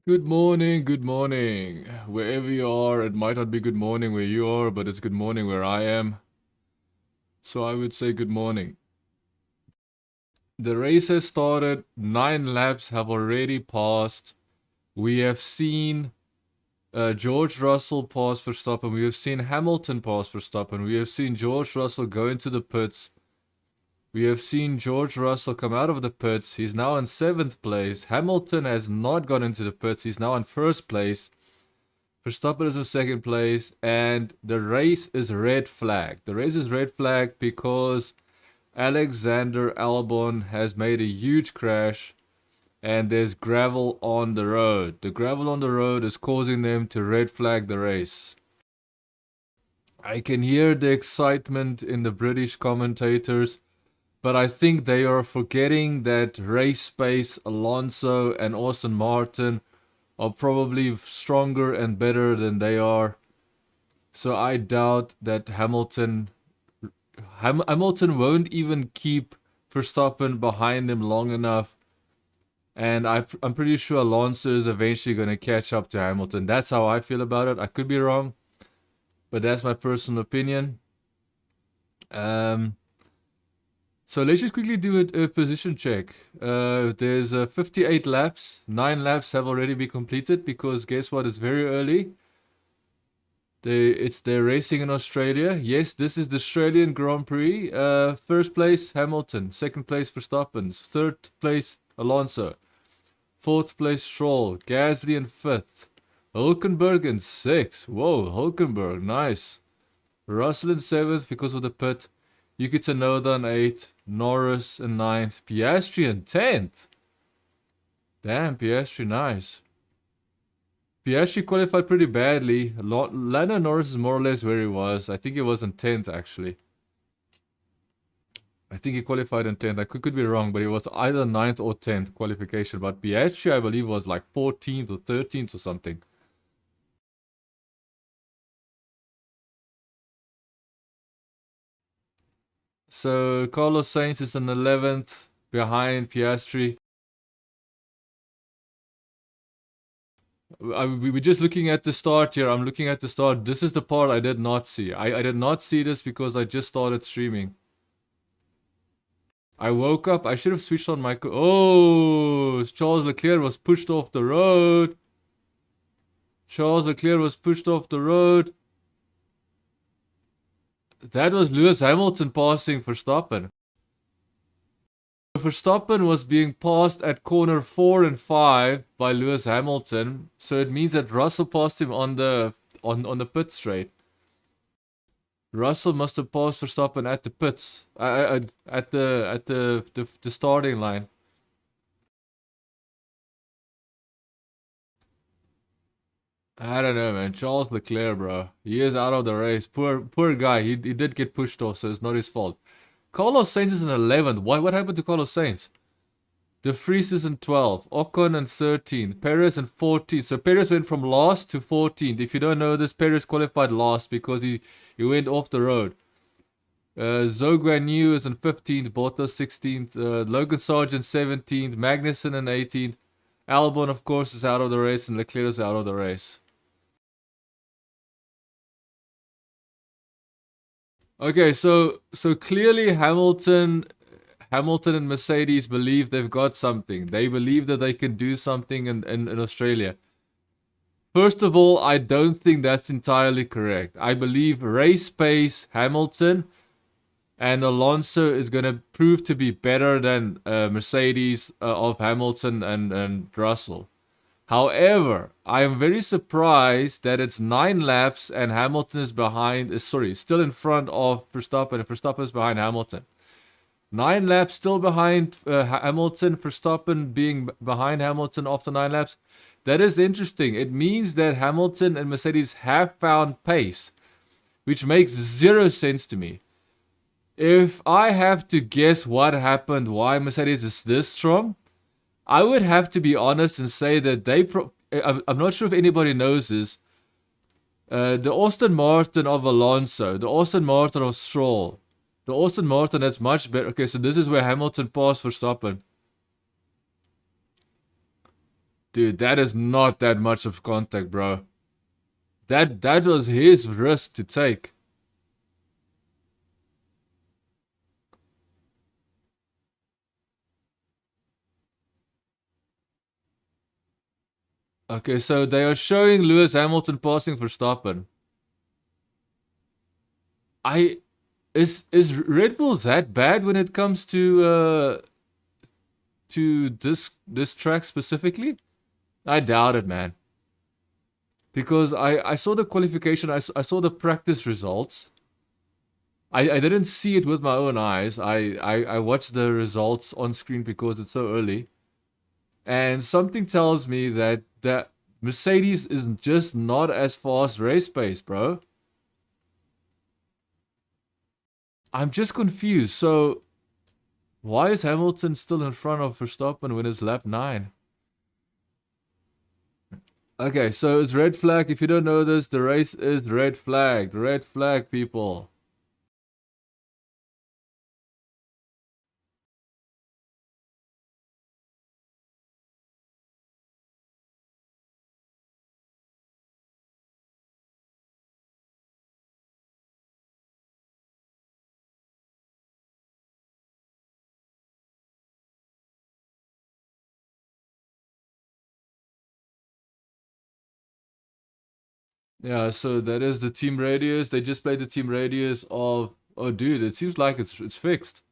Good morning, good morning. Wherever you are, it might not be good morning where you are, but it's good morning where I am. So I would say good morning. The race has started, 9 laps have already passed. We have seen George Russell pass Verstappen, we have seen Hamilton pass Verstappen, we have seen George Russell go into the pits. We have seen George Russell come out of the pits. He's now in 7th place. Hamilton has not gone into the pits. He's now in 1st place. Verstappen is in 2nd place, and the race is red flag. The race is red flag because Alexander Albon has made a huge crash, and there's gravel on the road. The gravel on the road is causing them to red flag the race. I can hear the excitement in the British commentators, but I think they are forgetting that race pace Alonso and Aston Martin are probably stronger and better than they are. So I doubt that Hamilton won't even keep Verstappen behind him long enough. And I'm pretty sure Alonso is eventually going to catch up to Hamilton. That's how I feel about it. I could be wrong, but that's my personal opinion. So let's just quickly do a position check. There's 58 laps. 9 laps have already been completed because guess what? It's very early. They're racing in Australia. Yes, this is the Australian Grand Prix. 1st place Hamilton, 2nd place Verstappen, 3rd place Alonso, 4th place Stroll, Gasly in 5th, Hulkenberg in 6th. Whoa, Hulkenberg, nice. Russell in 7th because of the pit. Yuki Tsunoda in 8th, Norris in 9th, Piastri in 10th. Damn, Piastri, nice. Piastri qualified pretty badly. Lando Norris is more or less where he was. I think he was in 10th actually. I think he qualified in 10th. I could be wrong, but it was either 9th or 10th qualification. But Piastri, I believe, was like 14th or 13th or something. So Carlos Sainz is in 11th behind Piastri. We're just looking at the start here. I'm looking at the start. This is the part I did not see. I did not see this because I just started streaming. I woke up. I should have switched on my... Oh! Charles Leclerc was pushed off the road. Charles Leclerc was pushed off the road. That was Lewis Hamilton passing Verstappen. Verstappen was being passed at corner 4 and 5 by Lewis Hamilton, so it means that Russell passed him on the pit straight. Russell must have passed Verstappen at the pits, at the starting line. I don't know, man. Charles Leclerc, bro, he is out of the race. Poor guy. He did get pushed off, so it's not his fault. Carlos Sainz is in 11th. What happened to Carlos Sainz? De Vries is in 12th, Ocon in 13th, Perez in 14th. So Perez went from last to 14th. If you don't know this, Perez qualified last because he went off the road. Zhou Guanyu is in 15th, Bottas 16th, Logan Sargent 17th, Magnussen in 18th. Albon, of course, is out of the race, and Leclerc is out of the race. Okay, so clearly Hamilton and Mercedes believe they've got something. They believe that they can do something in Australia. First of all, I don't think that's entirely correct. I believe race pace Hamilton and Alonso is going to prove to be better than Mercedes of Hamilton and Russell. However, I am very surprised that it's 9 laps and Hamilton is still in front of Verstappen, and Verstappen is behind Hamilton. 9 laps still behind Hamilton, Verstappen being behind Hamilton after 9 laps. That is interesting. It means that Hamilton and Mercedes have found pace, which makes zero sense to me. If I have to guess what happened, why Mercedes is this strong, I would have to be honest and say that I'm not sure if anybody knows this. The Aston Martin of Alonso, the Aston Martin of Stroll, the Aston Martin that's much better. Okay, so this is where Hamilton passed Verstappen. Dude, that is not that much of contact, bro. That was his risk to take. Okay, so they are showing Lewis Hamilton passing Verstappen. Is Red Bull that bad when it comes to this track specifically? I doubt it, man. Because I saw the qualification, I saw the practice results. I didn't see it with my own eyes. I watched the results on screen because it's so early. And something tells me that Mercedes is just not as fast race pace, bro. I'm just confused. So, why is Hamilton still in front of Verstappen when it's lap 9? Okay, so it's red flag. If you don't know this, the race is red flag. Red flag, people. Yeah, so that is the team radius. They just played the team radius of... Oh, dude, it seems like it's fixed.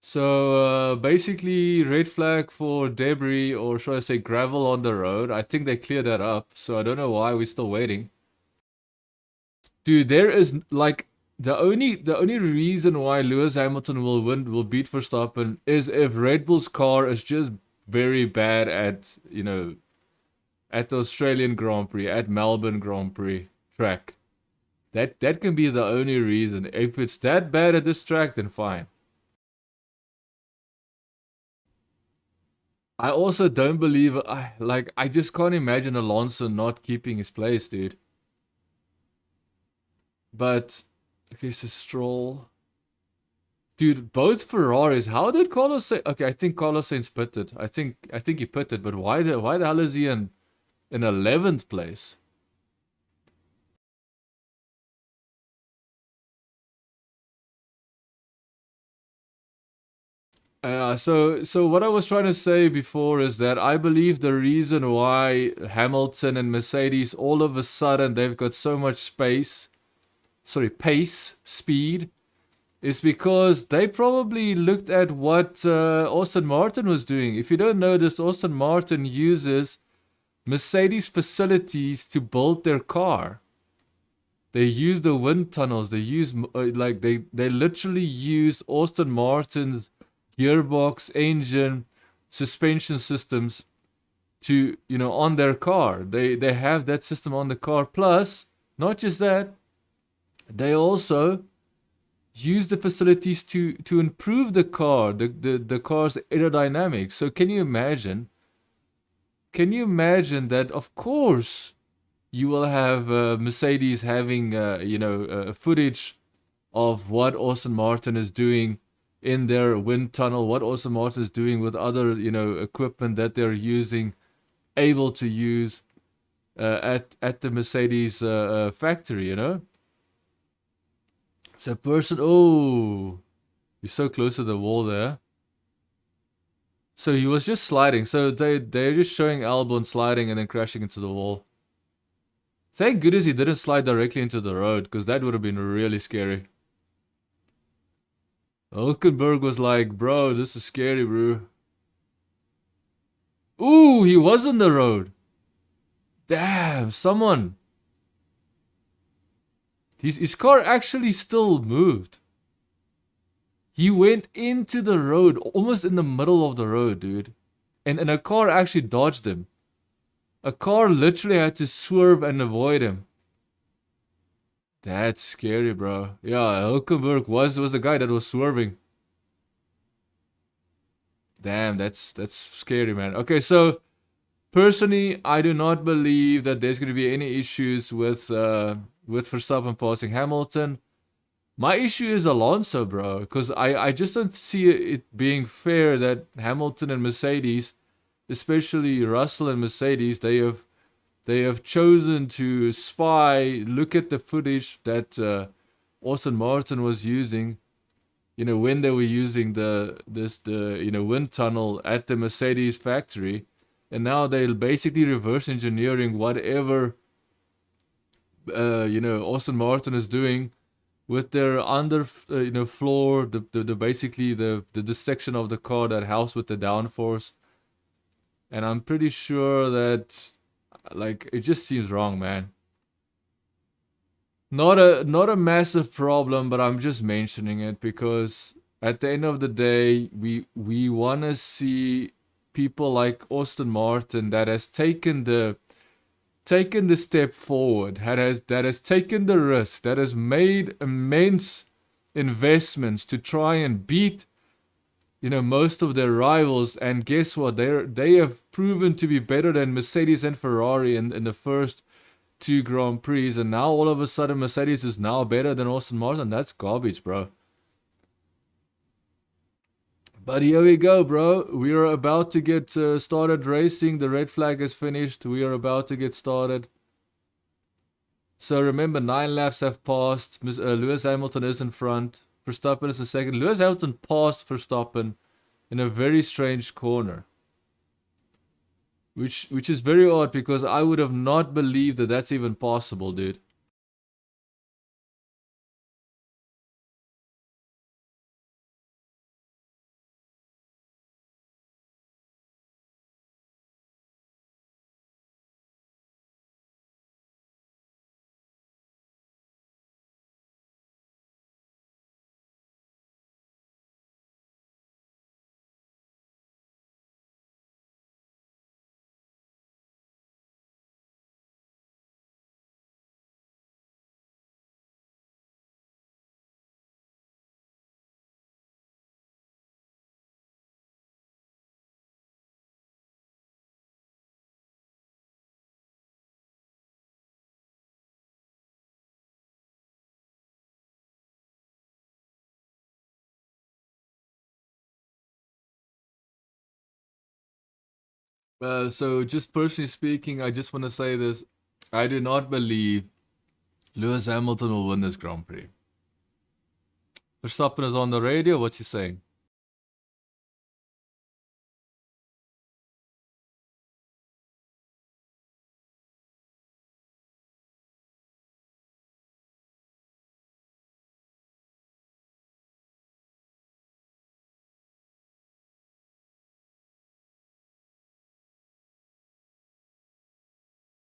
So, basically, red flag for debris, or should I say gravel on the road. I think they cleared that up, so I don't know why we're still waiting. Dude, there is, like, the only reason why Lewis Hamilton will beat Verstappen is if Red Bull's car is just very bad at, at the Australian Grand Prix, at Melbourne Grand Prix track. That can be the only reason. If it's that bad at this track, then fine. I also don't believe I just can't imagine Alonso not keeping his place, dude. But okay, so Stroll. Dude, both Ferraris. How did Carlos say? Okay, I think Carlos Sainz pitted. I think he pitted, but why the hell is he in 11th place? So what I was trying to say before is that I believe the reason why Hamilton and Mercedes all of a sudden they've got so much pace, speed, is because they probably looked at what Aston Martin was doing. If you don't know this, Aston Martin uses Mercedes facilities to build their car. They use the wind tunnels. They use they literally use Aston Martin's gearbox, engine, suspension systems to on their car. They have that system on the car. Plus, not just that, they also use the facilities to improve the car, the car's aerodynamics. So can you imagine? Can you imagine that? Of course, you will have Mercedes having footage of what Aston Martin is doing in their wind tunnel, what Aston Martin is doing with other equipment that they're using, able to use at the Mercedes factory, So oh, you're so close to the wall there. So he was just sliding. So they're just showing Albon sliding and then crashing into the wall. Thank goodness he didn't slide directly into the road, because that would have been really scary. Hulkenberg was like, bro, this is scary, bro. Ooh, he was on the road. Damn, someone. His car actually still moved. He went into the road, almost in the middle of the road, dude. And a car actually dodged him. A car literally had to swerve and avoid him. That's scary, bro. Yeah, Hulkenberg was the guy that was swerving. Damn, that's scary, man. Okay, so personally, I do not believe that there's going to be any issues with Verstappen passing Hamilton. My issue is Alonso, bro, because I just don't see it being fair that Hamilton and Mercedes, especially Russell and Mercedes, they have chosen to spy, look at the footage that Aston Martin was using, when they were using the wind tunnel at the Mercedes factory, and now they're basically reverse engineering whatever Aston Martin is doing with their under floor, the basically the section of the car that helps with the downforce. And I'm pretty sure that, like, it just seems wrong, man. Not a massive problem, but I'm just mentioning it because at the end of the day, we want to see people like Aston Martin that has taken the step forward, that has taken the risk, that has made immense investments to try and beat most of their rivals. And guess what, they have proven to be better than Mercedes and Ferrari in the first two Grand Prix, and now all of a sudden Mercedes is now better than Aston Martin. That's garbage, bro. But here we go, bro. We are about to get started racing. The red flag is finished. We are about to get started. So remember, 9 laps have passed. Lewis Hamilton is in front. Verstappen is in second. Lewis Hamilton passed Verstappen in a very strange corner. Which is very odd because I would have not believed that that's even possible, dude. So just personally speaking, I just want to say this. I do not believe Lewis Hamilton will win this Grand Prix. Verstappen is on the radio. What's he saying?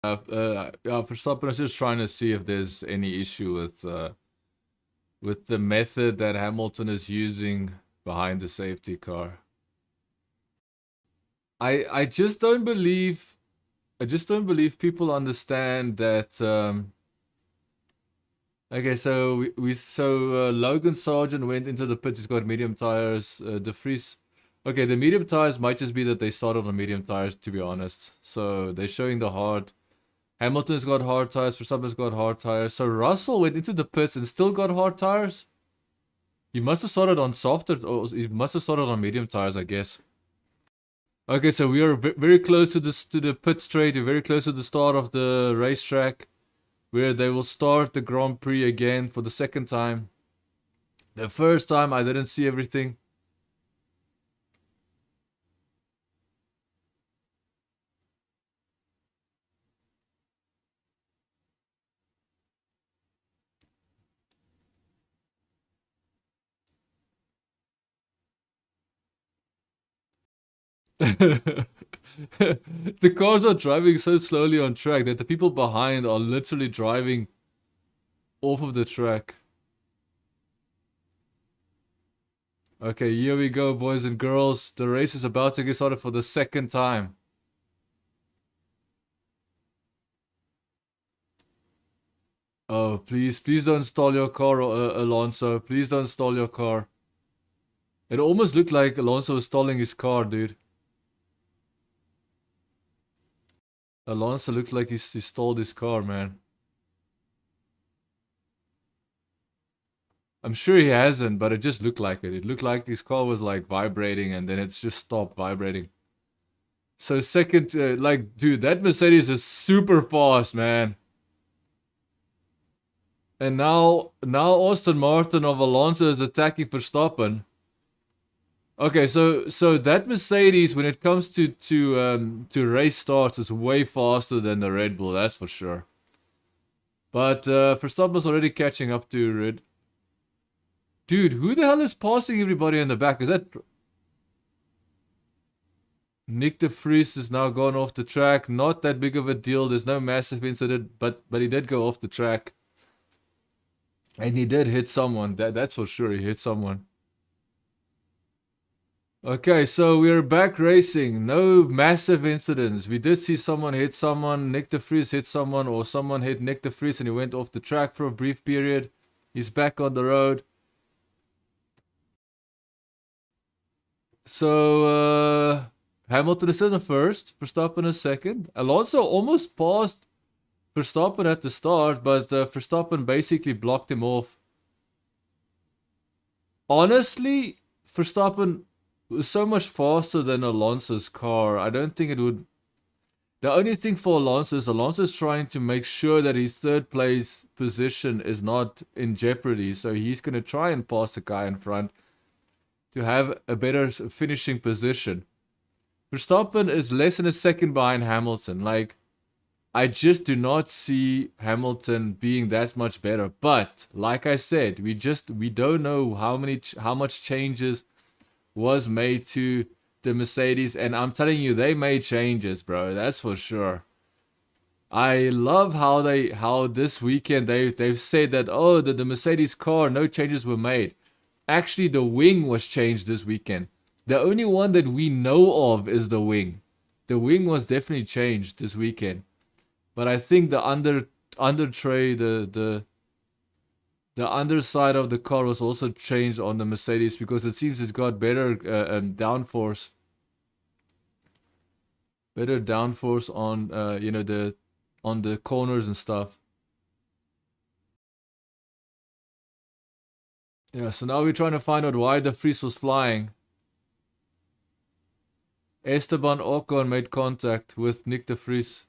Verstappen is just trying to see if there's any issue with the method that Hamilton is using behind the safety car. I just don't believe people understand that. Okay, so Logan Sargent went into the pits. He's got medium tires. De Vries. Okay, the medium tires might just be that they started on medium tires, to be honest. So they're showing the hard. Hamilton's got hard tires. Verstappen's got hard tires. So Russell went into the pits and still got hard tires. He must have started on softer, or he must have started on medium tires, I guess. Okay, so we are very close to the pit straight. We're very close to the start of the racetrack, where they will start the Grand Prix again for the second time. The first time I didn't see everything. The cars are driving so slowly on track that the people behind are literally driving off of the track. Okay, here we go, boys and girls. The race is about to get started for the second time. Oh, please don't stall your car, Alonso. Please don't stall your car. It almost looked like Alonso was stalling his car, dude. Alonso looks like he stalled his car, man. I'm sure he hasn't, but it just looked like it. It looked like his car was like vibrating and then it's just stopped vibrating. So second, like, dude, that Mercedes is super fast, man. And now Aston Martin of Alonso is attacking Verstappen. Okay, so that Mercedes, when it comes to race starts, is way faster than the Red Bull. That's for sure. But Verstappen's already catching up to Red. Dude, who the hell is passing everybody in the back? Is that Nick de Vries is now gone off the track? Not that big of a deal. There's no massive incident, but he did go off the track, and he did hit someone. That's for sure. He hit someone. Okay, so we're back racing. No massive incidents. We did see someone hit someone. Nick de Vries hit someone, or someone hit Nick de Vries and he went off the track for a brief period. He's back on the road. So, Hamilton is in the first. Verstappen is second. Alonso almost passed Verstappen at the start, but Verstappen basically blocked him off. Honestly, Verstappen was so much faster than Alonso's car. I don't think it would. The only thing for Alonso is Alonso's trying to make sure that his third place position is not in jeopardy. So he's going to try and pass the guy in front to have a better finishing position. Verstappen is less than a second behind Hamilton. Like, I just do not see Hamilton being that much better. But like I said, we don't know how much changes was made to the Mercedes, and I'm telling you, they made changes, bro. That's for sure. I love how this weekend they've said that, oh, the Mercedes car, no changes were made. Actually, the wing was changed this weekend. The only one that we know of is the wing. The wing was definitely changed this weekend. But I think the under tray, the underside of the car was also changed on the Mercedes because it seems it's got better downforce. Better downforce on on the corners and stuff. Yeah, so now we're trying to find out why de Vries was flying. Esteban Ocon made contact with Nick de Vries.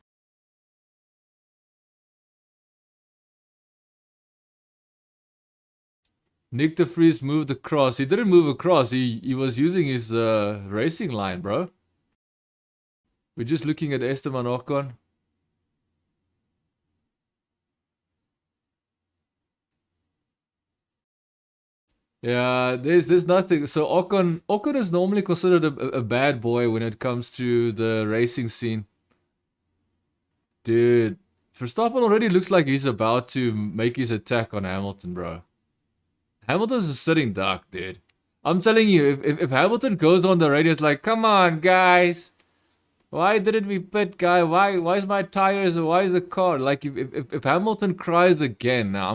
Nick de Vries moved across. He didn't move across. He was using his racing line, bro. We're just looking at Esteban Ocon. Yeah, there's nothing. So Ocon is normally considered a bad boy when it comes to the racing scene. Dude, Verstappen already looks like he's about to make his attack on Hamilton, bro. Hamilton's a sitting duck, dude. I'm telling you, if Hamilton goes on the radio, it's like, come on, guys. Why didn't we pit, guy? Why is my tires? Why is the car? Like, if Hamilton cries again, now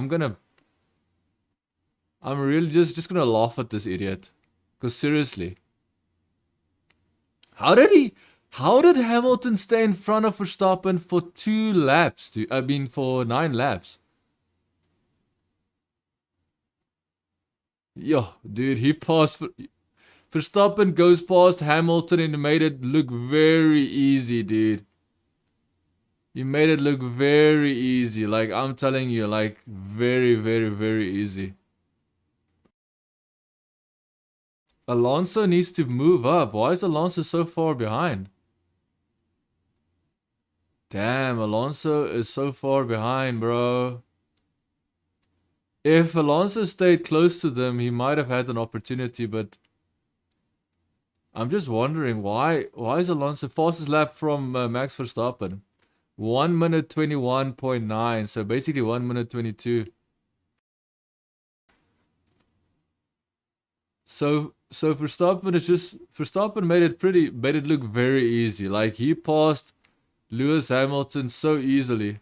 I'm really just gonna laugh at this idiot. Cause seriously, how did Hamilton stay in front of Verstappen for 2 laps? For 9 laps. Yo, dude, he passed. Verstappen goes past Hamilton and made it look very easy, dude. He made it look very easy. Like, I'm telling you, like, very, very, very easy. Alonso needs to move up. Why is Alonso so far behind? Damn, Alonso is so far behind, bro. If Alonso stayed close to them, he might have had an opportunity, but I'm just wondering why is Alonso fastest lap from Max Verstappen? 1 minute 21.9, so basically 1 minute 22. So Verstappen made it look very easy. Like, he passed Lewis Hamilton so easily.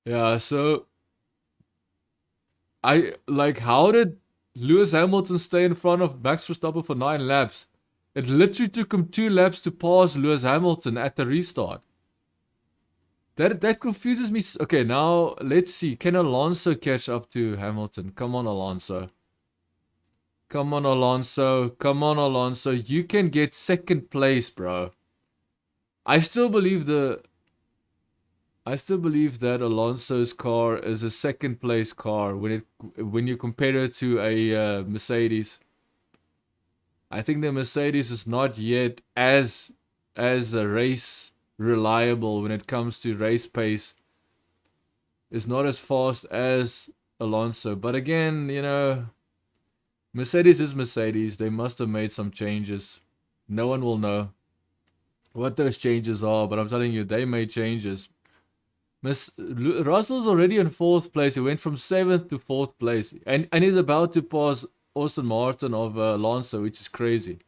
Yeah, so how did Lewis Hamilton stay in front of Max Verstappen for 9 laps? It literally took him 2 laps to pass Lewis Hamilton at the restart. That confuses me. Okay, now let's see. Can Alonso catch up to Hamilton? Come on, Alonso. Come on, Alonso. Come on, Alonso. You can get second place, bro. I still believe that Alonso's car is a second place car when you compare it to a Mercedes. I think the Mercedes is not yet as a race reliable when it comes to race pace. It's not as fast as Alonso. But again, you know, Mercedes is Mercedes. They must have made some changes. No one will know what those changes are, but I'm telling you, they made changes. Russell's already in 4th place. He went from 7th to 4th place. And he's about to pass Aston Martin of Alonso, which is crazy.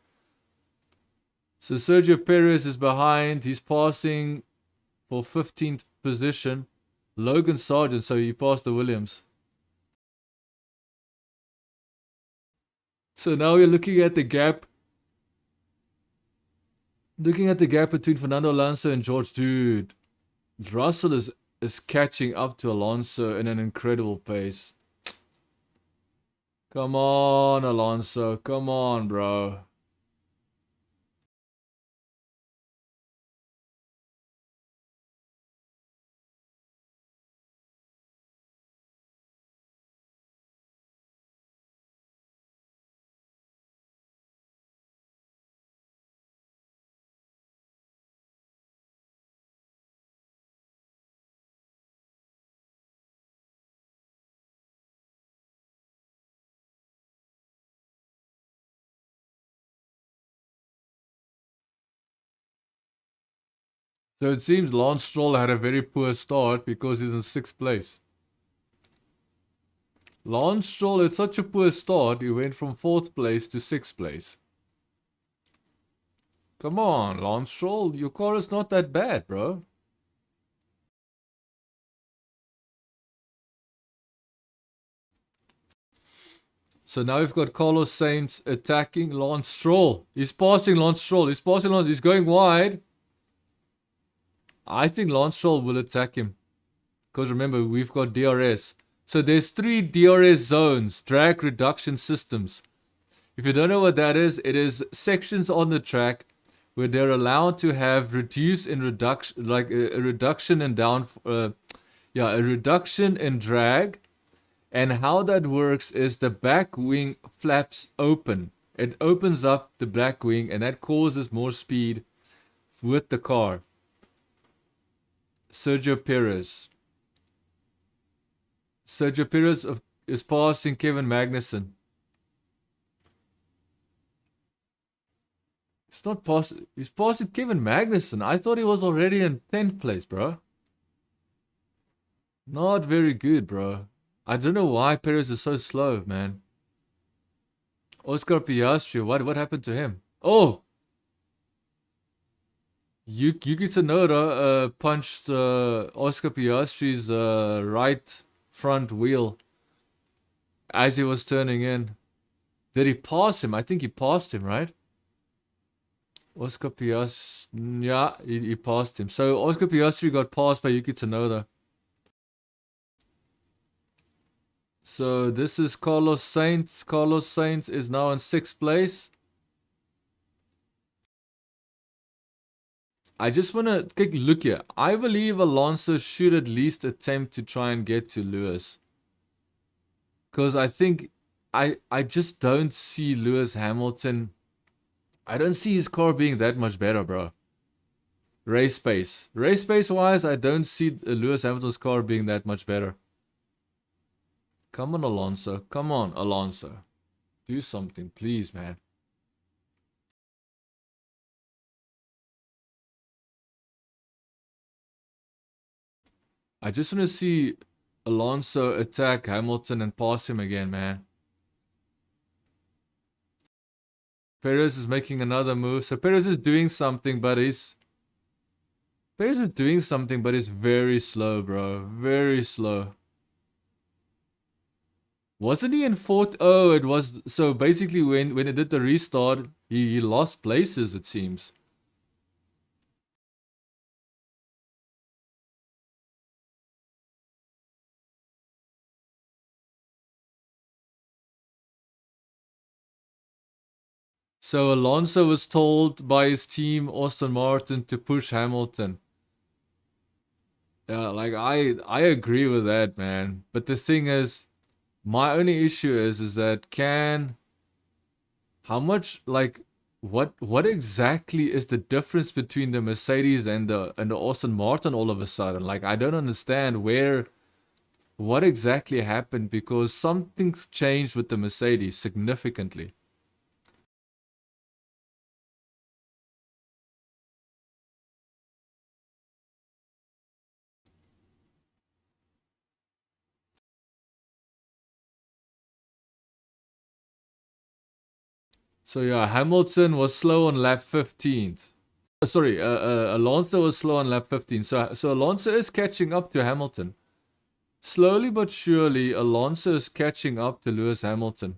So Sergio Perez is behind. He's passing for 15th position. Logan Sargent, so he passed the Williams. So now we're looking at the gap. Looking at the gap between Fernando Alonso and George Dude. Russell is catching up to Alonso in an incredible pace. Come on, Alonso. Come on, bro. So it seems Lance Stroll had a very poor start because he's in 6th place. Lance Stroll had such a poor start, he went from 4th place to 6th place. Come on, Lance Stroll, your car is not that bad, bro. So now we've got Carlos Sainz attacking Lance Stroll. He's passing Lance Stroll. He's going wide. I think Lance Stroll will attack him. Because remember, we've got DRS. So there's 3 DRS zones, drag reduction systems. If you don't know what that is, it is sections on the track where they're allowed to have a reduction in drag. And how that works is the back wing flaps open. It opens up the back wing and that causes more speed with the car. Sergio Perez is passing Kevin Magnussen. He's passing Kevin Magnussen. I thought he was already in 10th place, bro. Not very good, bro. I don't know why Perez is so slow, man. Oscar Piastri, what happened to him? Oh! Yuki Tsunoda punched Oscar Piastri's right front wheel as he was turning in. Did he pass him? I think he passed him, right? Oscar Piastri, yeah, he passed him. So Oscar Piastri got passed by Yuki Tsunoda. So this is Carlos Sainz. Carlos Sainz is now in 6th place. I just want to take a look here. I believe Alonso should at least attempt to try and get to Lewis. Because I think I just don't see Lewis Hamilton. I don't see his car being that much better, bro. Race pace wise, I don't see Lewis Hamilton's car being that much better. Come on, Alonso. Come on, Alonso. Do something, please, man. I just want to see Alonso attack Hamilton and pass him again, man. Perez is making another move. So Perez is doing something, but he's very slow, bro. Very slow. Wasn't he in 4th? Oh, it was. So basically when it did the restart, He lost places, it seems. So Alonso was told by his team, Aston Martin, to push Hamilton. Yeah, like I agree with that, man. But the thing is, my only issue is that how much, like, what exactly is the difference between the Mercedes and the Aston Martin all of a sudden? Like, I don't understand what exactly happened, because something's changed with the Mercedes significantly. So yeah, Hamilton was slow on lap 15th. Sorry, Alonso was slow on lap 15. So Alonso is catching up to Hamilton. Slowly but surely, Alonso is catching up to Lewis Hamilton.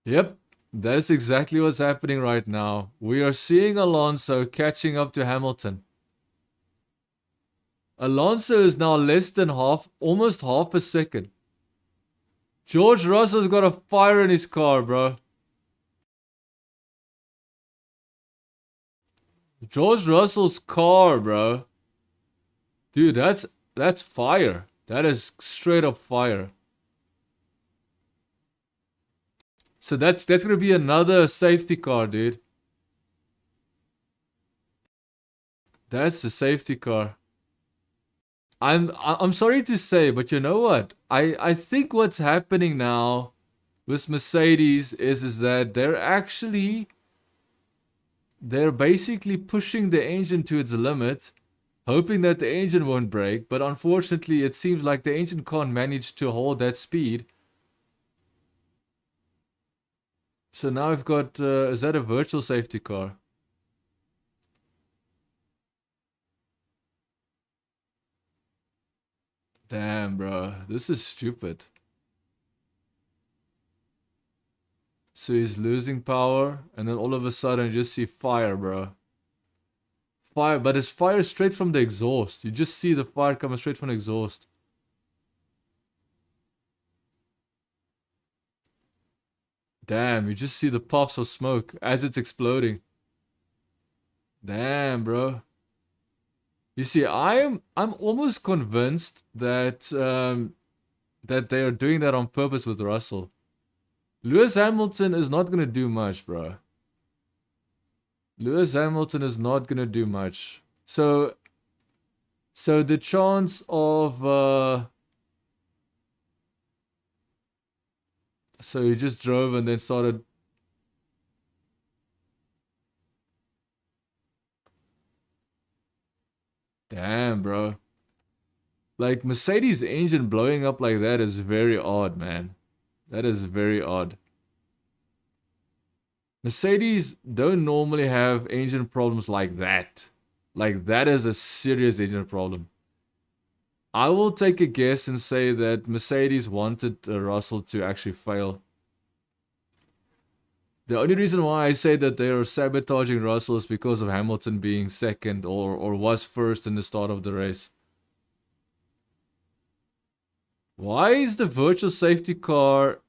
Yep, that is exactly what's happening right now. We are seeing Alonso catching up to Hamilton. Alonso is now less than almost half a second. George Russell's got a fire in his car, bro. George Russell's car, bro. Dude, that's fire. That is straight up fire. So that's gonna be another safety car, dude. That's the safety car. I'm sorry to say, but you know what? I think what's happening now with Mercedes is that they're basically pushing the engine to its limit, hoping that the engine won't break, but unfortunately it seems like the engine can't manage to hold that speed. So now I've got, is that a virtual safety car? Damn, bro, this is stupid. So he's losing power, and then all of a sudden you just see fire, bro. Fire, but it's fire straight from the exhaust. You just see the fire coming straight from the exhaust. Damn, you just see the puffs of smoke as it's exploding. Damn, bro. You see, I'm almost convinced that that they are doing that on purpose with Russell. Lewis Hamilton is not gonna do much, bro. Lewis Hamilton is not gonna do much. So the chance of so he just drove and then started. Damn, bro. Like, Mercedes engine blowing up like that is very odd, man. That is very odd. Mercedes don't normally have engine problems like that. Like, that is a serious engine problem. I will take a guess and say that Mercedes wanted Russell to actually fail. The only reason why I say that they are sabotaging Russell is because of Hamilton being second or was first in the start of the race. Why is the virtual safety car...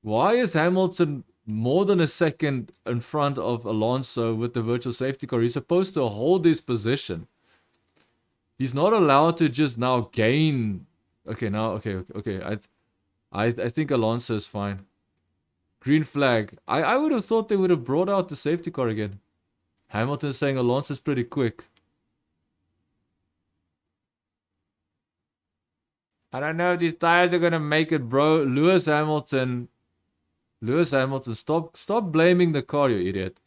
Why is Hamilton more than a second in front of Alonso with the virtual safety car? He's supposed to hold his position. He's not allowed to just now gain... Okay, now... Okay. I think Alonso is fine. Green flag. I would have thought they would have brought out the safety car again. Hamilton is saying Alonso's pretty quick. I don't know if these tires are gonna make it, bro. Lewis Hamilton, stop blaming the car, you idiot.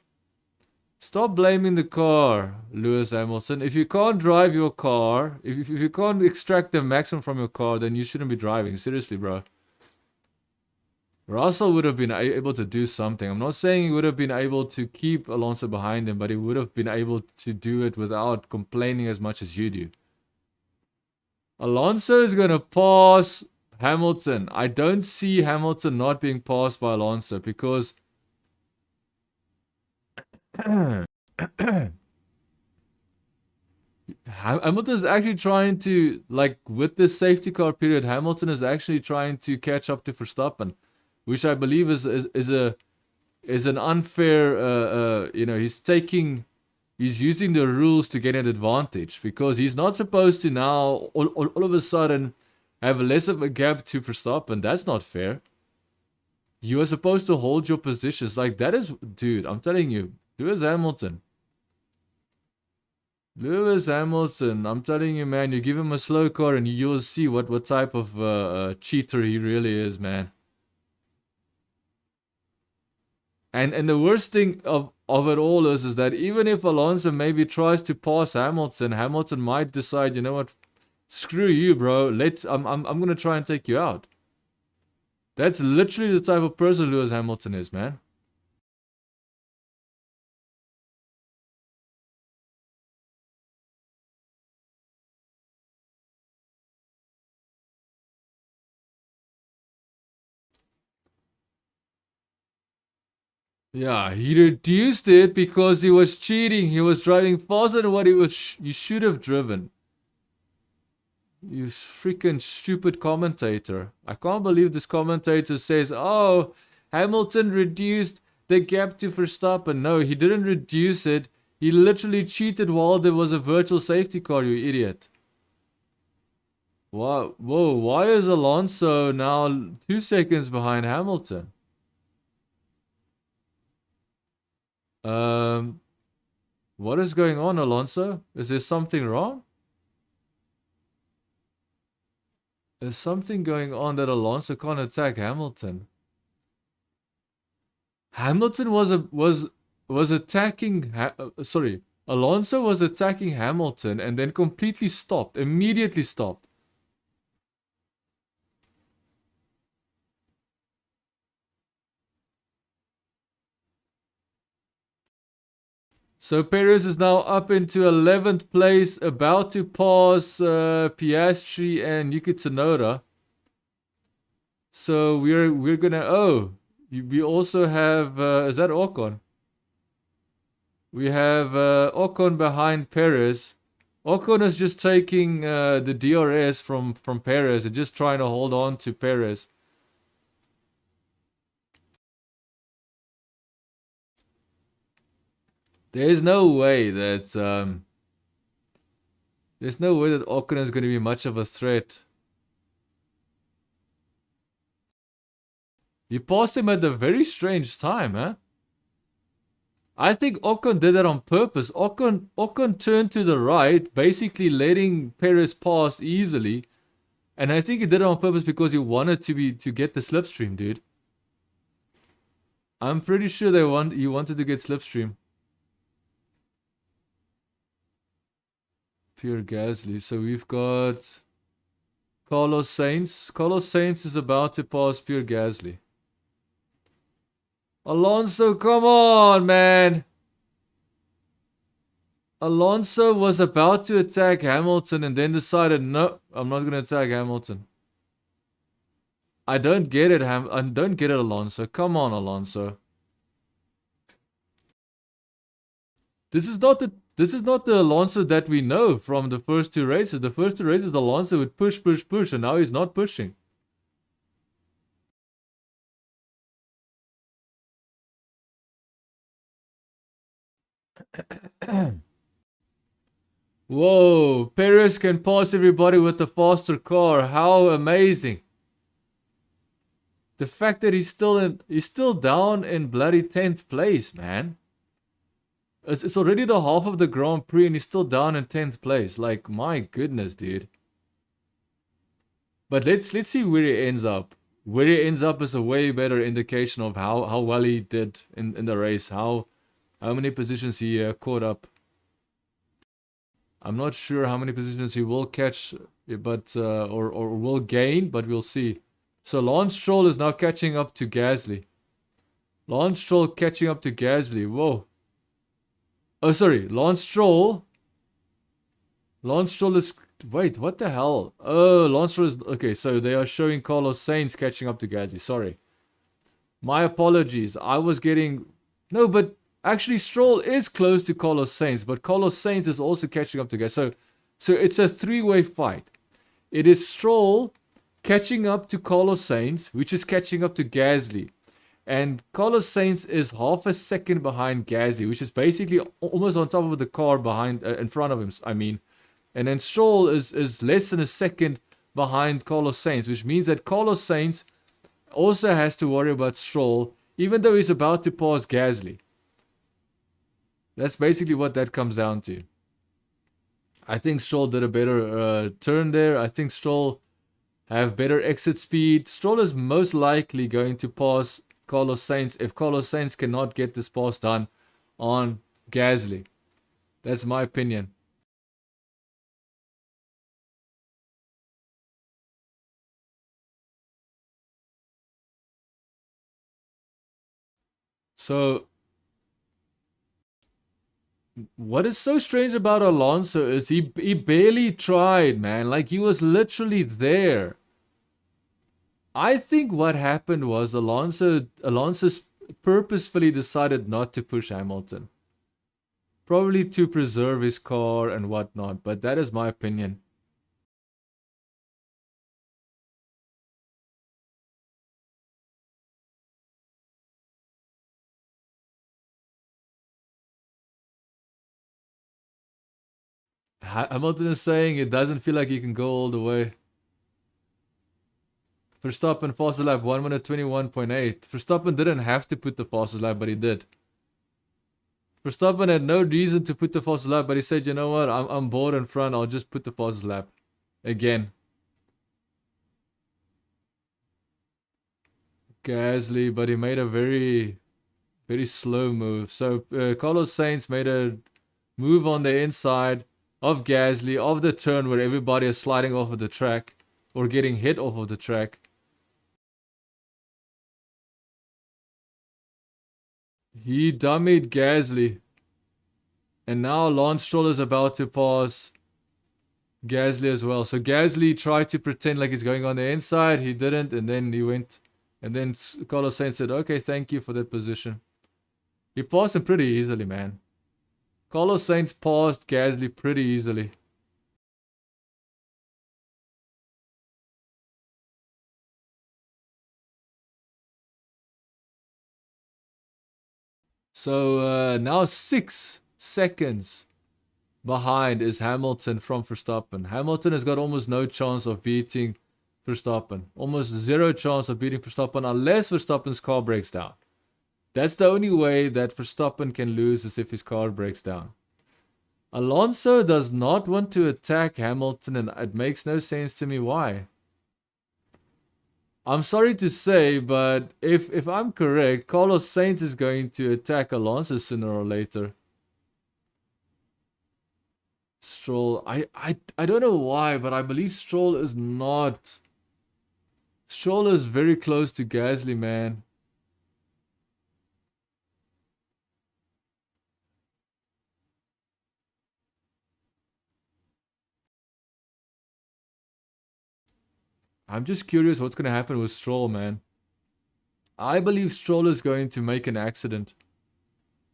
Stop blaming the car, Lewis Hamilton. If you can't drive your car, if you can't extract the maximum from your car, then you shouldn't be driving. Seriously, bro. Russell would have been able to do something. I'm not saying he would have been able to keep Alonso behind him, but he would have been able to do it without complaining as much as you do. Alonso is gonna pass Hamilton. I don't see Hamilton not being passed by Alonso because Hamilton is actually trying to, like, with this safety car period, Hamilton is actually trying to catch up to Verstappen, which I believe is an unfair. You know, he's using the rules to get an advantage because he's not supposed to now all of a sudden have less of a gap to Verstappen. That's not fair. You are supposed to hold your positions. Like, that is, dude, I'm telling you, Lewis Hamilton. Lewis Hamilton, I'm telling you, man, you give him a slow car and you'll see what type of cheater he really is, man. And the worst thing of it all is that even if Alonso maybe tries to pass Hamilton, Hamilton might decide, you know what, screw you, bro. I'm gonna try and take you out. That's literally the type of person Lewis Hamilton is, man. Yeah, he reduced it because he was cheating. He was driving faster than what he should have driven. You freaking stupid commentator. I can't believe this commentator says, oh, Hamilton reduced the gap to Verstappen. No, he didn't reduce it. He literally cheated while there was a virtual safety car, you idiot. Wow, whoa, why is Alonso now 2 seconds behind Hamilton? What is going on, Alonso? Is there something wrong? There's something going on that Alonso can't attack Hamilton. Hamilton was attacking. Sorry, Alonso was attacking Hamilton and then completely stopped. Immediately stopped. So Perez is now up into 11th place, about to pass Piastri and Yuki Tsunoda. So we're gonna we also have is that Ocon? We have Ocon behind Perez. Ocon is just taking the DRS from Perez and just trying to hold on to Perez. There's no way that Ocon is going to be much of a threat. You passed him at a very strange time, huh? I think Ocon did that on purpose. Ocon turned to the right, basically letting Perez pass easily. And I think he did it on purpose because he wanted to get the slipstream, dude. I'm pretty sure he wanted to get slipstream. Pierre Gasly. So we've got Carlos Sainz. Carlos Sainz is about to pass Pierre Gasly. Alonso, come on, man. Alonso was about to attack Hamilton and then decided, no, I'm not going to attack Hamilton. I don't get it, I don't get it, Alonso. Come on, Alonso. This is not the Alonso that we know from the first 2 races. The first 2 races, Alonso would push, and now he's not pushing. Whoa, Perez can pass everybody with the faster car. How amazing. The fact that he's still down in bloody 10th place, man. It's already the half of the Grand Prix and he's still down in 10th place. Like, my goodness, dude. But let's see where he ends up. Where he ends up is a way better indication of how well he did in the race. How many positions he caught up. I'm not sure how many positions he will catch, but or will gain, but we'll see. So Lance Stroll is now catching up to Gasly. Lance Stroll catching up to Gasly. Whoa. Oh, sorry. Lance Stroll is Wait, what the hell? Oh, Lance Stroll is... Okay, so they are showing Carlos Sainz catching up to Gasly. Sorry. My apologies. I was getting... No, but actually Stroll is close to Carlos Sainz, but Carlos Sainz is also catching up to Gasly. So it's a three-way fight. It is Stroll catching up to Carlos Sainz, which is catching up to Gasly. And Carlos Sainz is half a second behind Gasly, which is basically almost on top of the car behind, in front of him, I mean. And then Stroll is less than a second behind Carlos Sainz, which means that Carlos Sainz also has to worry about Stroll, even though he's about to pass Gasly. That's basically what that comes down to. I think Stroll did a better turn there. I think Stroll have better exit speed. Stroll is most likely going to pass Carlos Sainz if Carlos Sainz cannot get this pass done on Gasly. That's my opinion. So, what is so strange about Alonso is he barely tried, man. Like, he was literally there. I think what happened was Alonso purposefully decided not to push Hamilton. Probably to preserve his car and whatnot, but that is my opinion. Hamilton is saying it doesn't feel like you can go all the way. Verstappen fastest lap 1 minute 21.8. Verstappen didn't have to put the fastest lap, but he did. Verstappen had no reason to put the fastest lap, but he said, you know what, I'm bored in front, I'll just put the fastest lap. Again. Gasly, but he made a very, very slow move. So Carlos Sainz made a move on the inside of Gasly, of the turn where everybody is sliding off of the track or getting hit off of the track. He dummied Gasly. And now Lance Stroll is about to pass Gasly as well. So Gasly tried to pretend like he's going on the inside. He didn't. And then he went. And then Carlos Sainz said, okay, thank you for that position. He passed him pretty easily, man. Carlos Sainz passed Gasly pretty easily. So now 6 seconds behind is Hamilton from Verstappen. Hamilton has got almost no chance of beating Verstappen. Almost zero chance of beating Verstappen unless Verstappen's car breaks down. That's the only way that Verstappen can lose is if his car breaks down. Alonso does not want to attack Hamilton and it makes no sense to me why. I'm sorry to say, but if I'm correct, Carlos Sainz is going to attack Alonso sooner or later. Stroll, I don't know why, but I believe Stroll is not. Stroll is very close to Gasly, man. I'm just curious what's going to happen with Stroll, man. I believe Stroll is going to make an accident.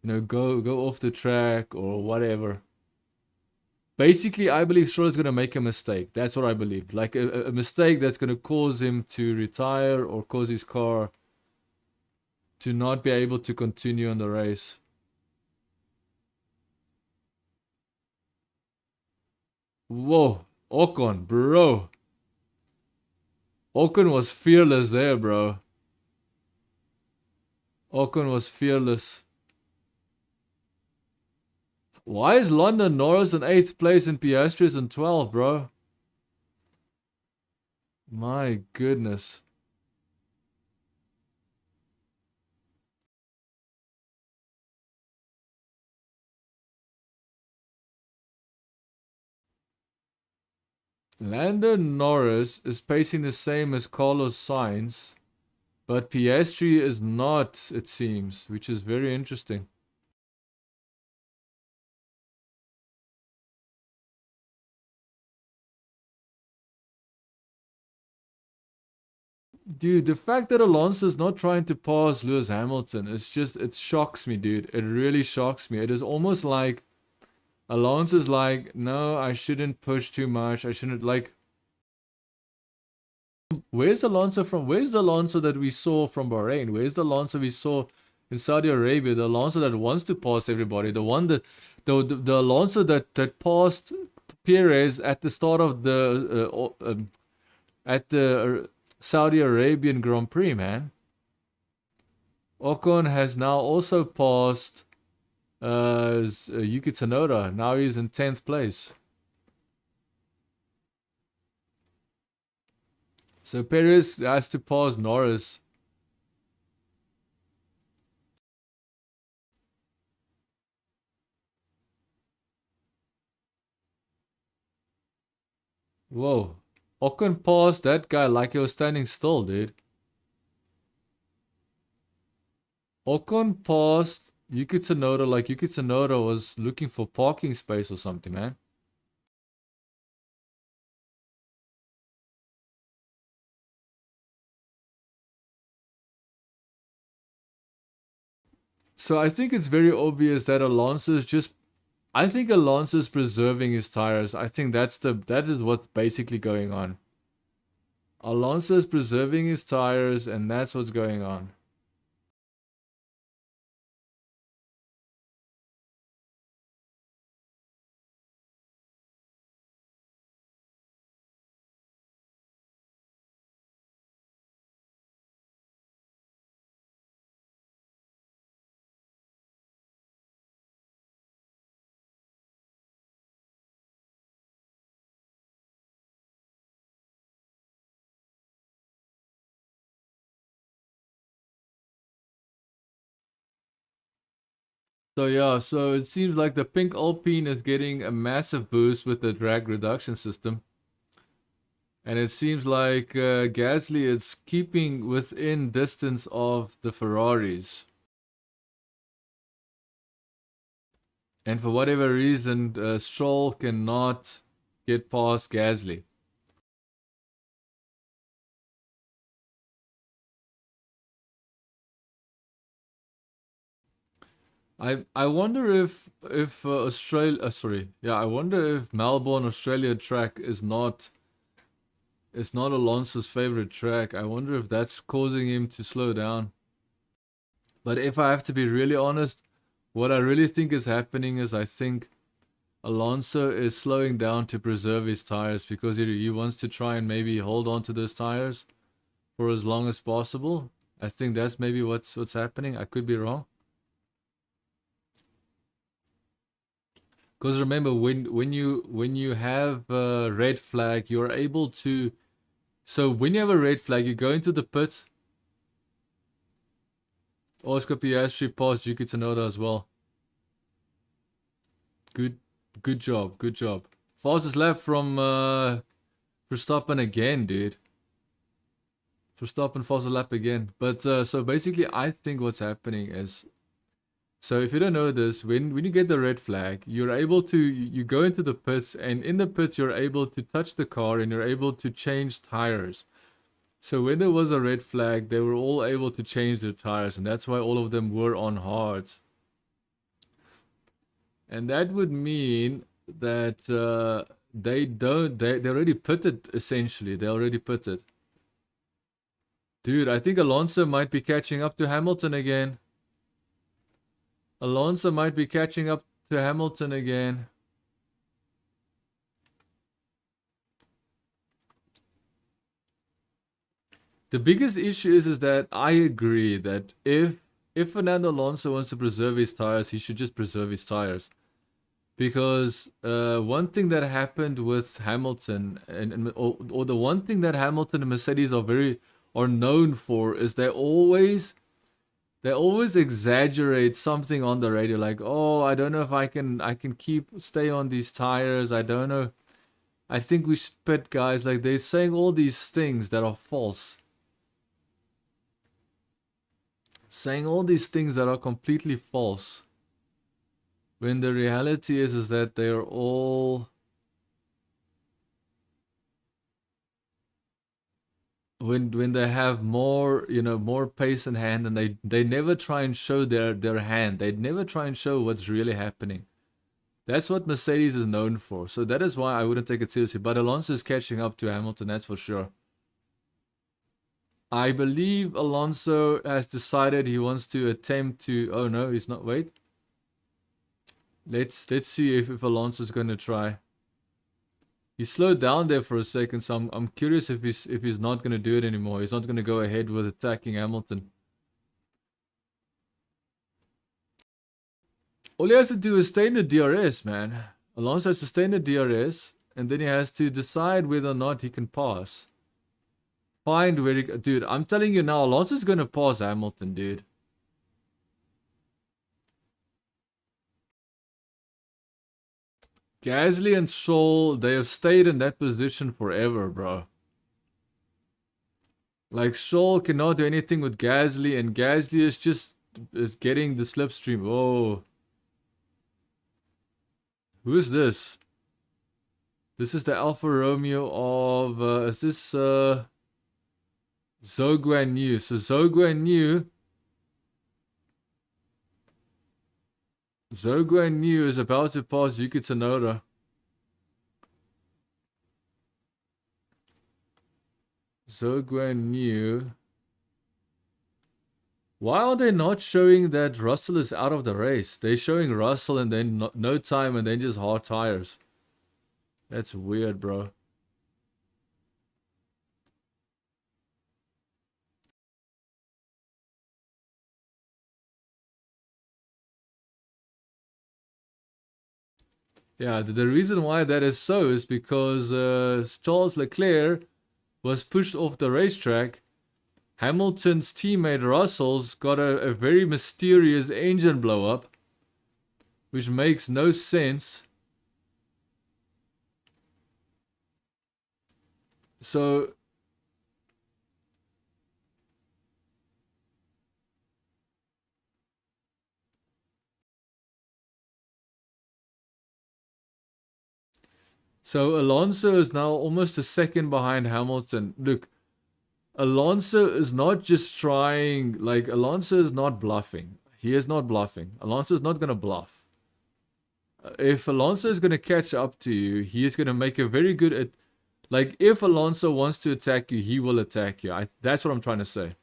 You know, go off the track or whatever. Basically, I believe Stroll is going to make a mistake. That's what I believe. Like a mistake that's going to cause him to retire or cause his car to not be able to continue in the race. Whoa, Ocon, bro. Ocon was fearless there, bro. Ocon was fearless. Why is London Norris in 8th place and Piastri is in 12th, bro? My goodness. Lando Norris is pacing the same as Carlos Sainz, but Piastri is not, it seems, which is very interesting. Dude, the fact that Alonso's not trying to pass Lewis Hamilton, it shocks me, dude. It really shocks me. It is almost like Alonso's like, no, I shouldn't push too much. I shouldn't, like, where's Alonso from? Where's the Alonso that we saw from Bahrain? Where's the Alonso we saw in Saudi Arabia? The Alonso that wants to pass everybody. The one that, the Alonso that passed Perez at the start of the Saudi Arabian Grand Prix, man. Ocon has now also passed Yuki Tsunoda. Now he's in 10th place. So Perez has to pass Norris. Whoa. Ocon passed that guy like he was standing still, dude. Ocon passed Yuki Tsunoda like Yuki Tsunoda was looking for parking space or something, man. So I think it's very obvious that Alonso is just... I think Alonso's preserving his tires. I think that is what's basically going on. Alonso is preserving his tires, and that's what's going on. So yeah, so it seems like the pink Alpine is getting a massive boost with the drag reduction system. And it seems like Gasly is keeping within distance of the Ferraris. And for whatever reason, Stroll cannot get past Gasly. I wonder if Australia I wonder if Melbourne Australia track is not Alonso's favorite track. I wonder if that's causing him to slow down. But if I have to be really honest, what I really think is happening is I think Alonso is slowing down to preserve his tires because he wants to try and maybe hold on to those tires for as long as possible. I think that's maybe what's happening. I could be wrong. Because remember, when you have a red flag, you're able to... So when you have a red flag, you go into the pit. Oscar Piastri passed Yuki Tsunoda as well. Good job, good job. Fastest lap from Verstappen again, dude. Verstappen fastest lap again. But so basically, I think what's happening is... So if you don't know this, when you get the red flag, you're able to, you go into the pits, and in the pits you're able to touch the car and you're able to change tires. So when there was a red flag, they were all able to change their tires, and that's why all of them were on hards. And that would mean that they already pitted, essentially. They already pitted. Dude, I think Alonso might be catching up to Hamilton again. Alonso might be catching up to Hamilton again. The biggest issue is that I agree that if Fernando Alonso wants to preserve his tires, he should just preserve his tires. Because one thing that happened with Hamilton, or the one thing that Hamilton and Mercedes are known for, is they always exaggerate something on the radio, like, oh, I don't know if I can stay on these tires. I don't know. I think we should pit, guys. Like, they're saying all these things that are false. Saying all these things that are completely false. When the reality is that they are all... when they have more, you know, more pace in hand, and they never try and show their hand. They never try and show what's really happening. That's what Mercedes is known for. So that is why I wouldn't take it seriously. But Alonso is catching up to Hamilton, that's for sure. I believe Alonso has decided he wants to attempt to... Oh no, he's not. Wait. Let's see if Alonso's going to try. He slowed down there for a second, so I'm curious if he's not going to do it anymore. He's not going to go ahead with attacking Hamilton. All he has to do is stay in the DRS, man. Alonso has to stay in the DRS, and then he has to decide whether or not he can pass. Find where he... Dude, I'm telling you now, Alonso's going to pass Hamilton, dude. Gasly and Stroll, they have stayed in that position forever, bro. Like, Stroll cannot do anything with Gasly, and Gasly is getting the slipstream. Whoa. Who is this? This is the Alfa Romeo of... is this... Zhou Guanyu. So Zhou Guanyu is about to pass Yuki Tsunoda. Zhou Guanyu. Why are they not showing that Russell is out of the race? They're showing Russell and then no time and then just hard tires. That's weird, bro. Yeah, the reason why that is so is because Charles Leclerc was pushed off the racetrack. Hamilton's teammate Russell's got a very mysterious engine blow up, which makes no sense. So Alonso is now almost a second behind Hamilton. Look, Alonso is not just trying, like, Alonso is not bluffing. He is not bluffing. Alonso is not going to bluff. If Alonso is going to catch up to you, he is going to make a very good... Like, if Alonso wants to attack you, he will attack you. That's what I'm trying to say.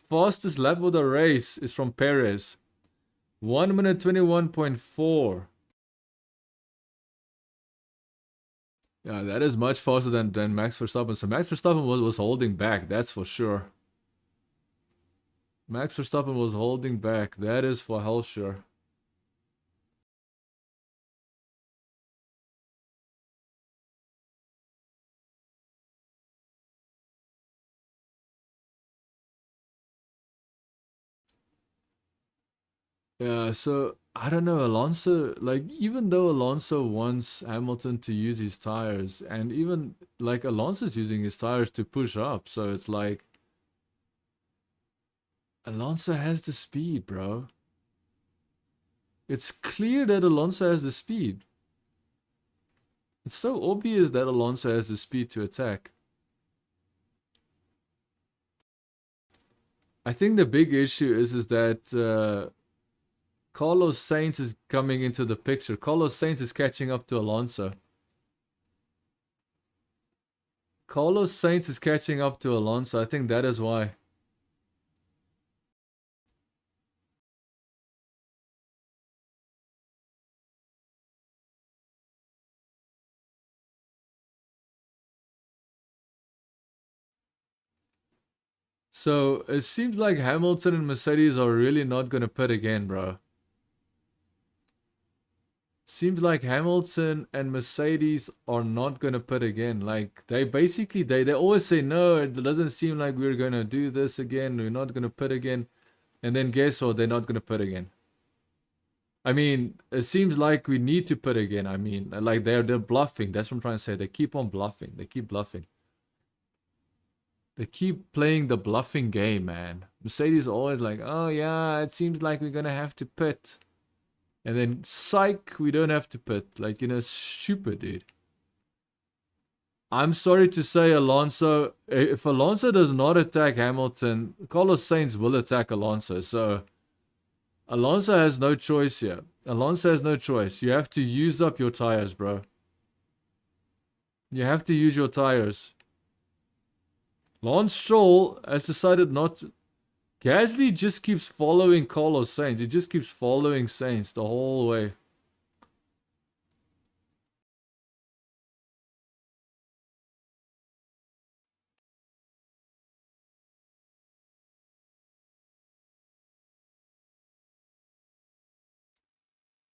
Fastest lap of the race is from Perez. 1 minute 21.4. Yeah, that is much faster than Max Verstappen. So Max Verstappen was holding back, that's for sure. Max Verstappen was holding back, that is for hell sure. Yeah, so I don't know, Alonso, like, even though Alonso wants Hamilton to use his tires, and even like Alonso's using his tires to push up, so it's like Alonso has the speed, bro. It's clear that Alonso has the speed. It's so obvious that Alonso has the speed to attack. I think the big issue is that Carlos Sainz is coming into the picture. Carlos Sainz is catching up to Alonso. Carlos Sainz is catching up to Alonso. I think that is why. So it seems like Hamilton and Mercedes are really not going to pit again, bro. Seems like Hamilton and Mercedes are not going to pit again. Like, they basically, they always say, no, it doesn't seem like we're going to do this again. We're not going to pit again. And then guess what? They're not going to pit again. I mean, it seems like we need to pit again. I mean, like, they're bluffing. That's what I'm trying to say. They keep on bluffing. They keep bluffing. They keep playing the bluffing game, man. Mercedes always like, oh yeah, it seems like we're going to have to pit. And then, psych, we don't have to pit. Like, you know, stupid, dude. I'm sorry to say, Alonso, if Alonso does not attack Hamilton, Carlos Sainz will attack Alonso. So Alonso has no choice here. Alonso has no choice. You have to use up your tires, bro. You have to use your tires. Lance Stroll has decided not to. Gasly just keeps following Carlos Sainz. He just keeps following Sainz the whole way.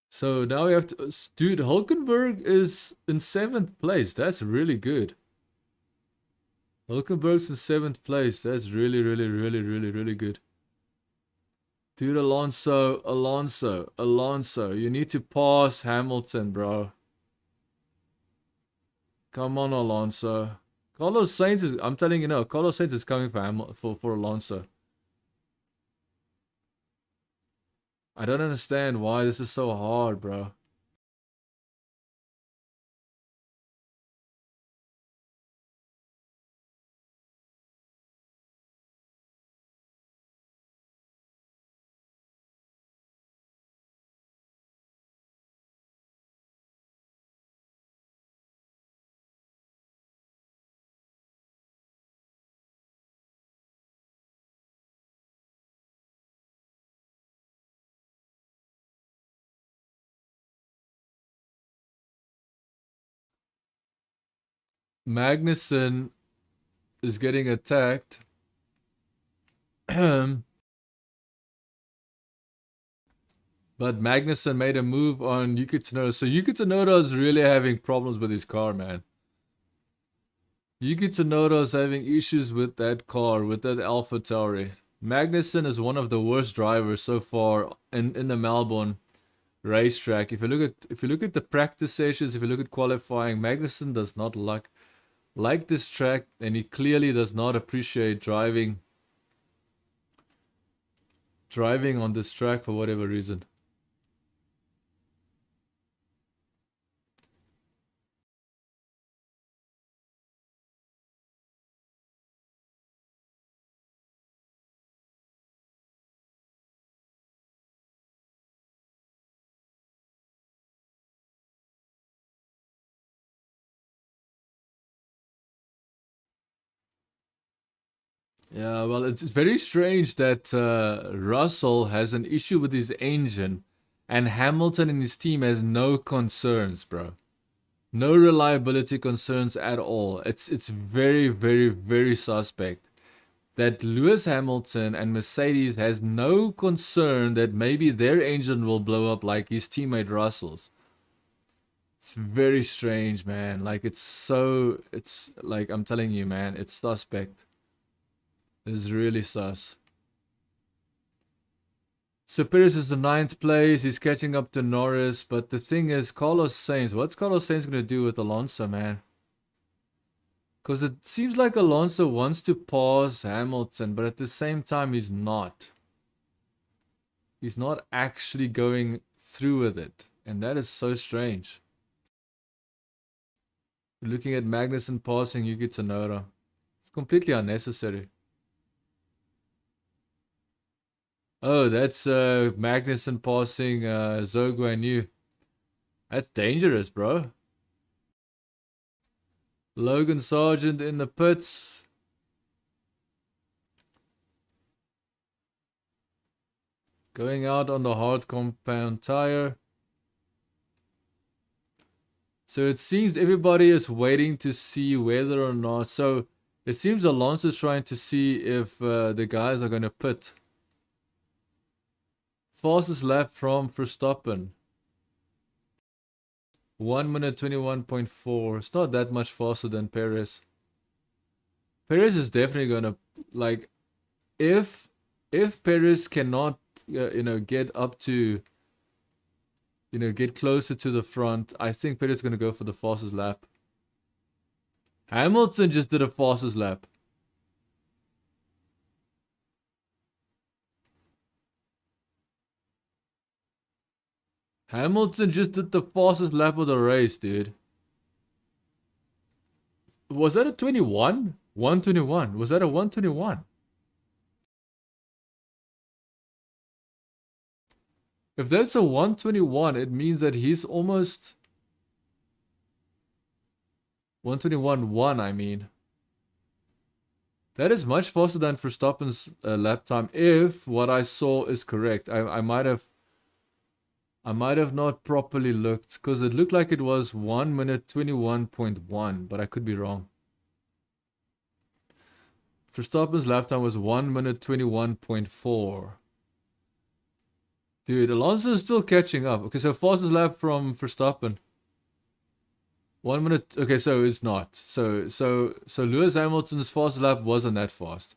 So now we have to... Dude, Hulkenberg is in 7th place. That's really good. Hulkenberg's in 7th place. That's really, really, really, really, really good. Dude, Alonso. You need to pass Hamilton, bro. Come on, Alonso. Carlos Sainz is... I'm telling you now, Carlos Sainz is coming for Alonso. I don't understand why this is so hard, bro. Magnussen is getting attacked. But Magnussen made a move on Yuki Tsunoda. So Yuki Tsunoda is really having problems with his car, man. Yuki Tsunoda is having issues with that car, with that AlphaTauri. Magnussen is one of the worst drivers so far in the Melbourne racetrack. If you look at the practice sessions, if you look at qualifying, Magnussen does not like this track, and he clearly does not appreciate driving on this track for whatever reason. Yeah, well, it's very strange that Russell has an issue with his engine, and Hamilton and his team has no concerns, bro. No reliability concerns at all. It's very, very, very suspect that Lewis Hamilton and Mercedes has no concern that maybe their engine will blow up like his teammate Russell's. It's very strange, man. Like, it's like, I'm telling you, man, it's suspect. It's really sus. So Perez is the 9th place. He's catching up to Norris. But the thing is, Carlos Sainz. What's Carlos Sainz going to do with Alonso, man? Because it seems like Alonso wants to pass Hamilton, but at the same time, he's not. He's not actually going through with it. And that is so strange. Looking at Magnussen passing Yuki Tsunoda. It's completely unnecessary. Oh, that's Magnussen passing Zhou Guanyu. That's dangerous, bro. Logan Sargent in the pits. Going out on the hard compound tire. So it seems everybody is waiting to see whether or not... So it seems Alonso's trying to see if the guys are going to pit. Fastest lap from Verstappen. 1 minute 21.4. It's not that much faster than Perez. Perez is definitely gonna, like, if Perez cannot, get up to, get closer to the front, I think Perez is gonna go for the fastest lap. Hamilton just did a fastest lap. Hamilton just did the fastest lap of the race, dude. Was that a 21? 121. Was that a 121? If that's a 121, it means that he's almost 121.1, I mean. That is much faster than Verstappen's lap time, if what I saw is correct. I might have not properly looked, because it looked like it was 1 minute 21.1, but I could be wrong. Verstappen's lap time was 1 minute 21.4. Dude, Alonso is still catching up. Okay, so fastest lap from Verstappen. 1 minute. Okay, so it's not. So Lewis Hamilton's fastest lap wasn't that fast.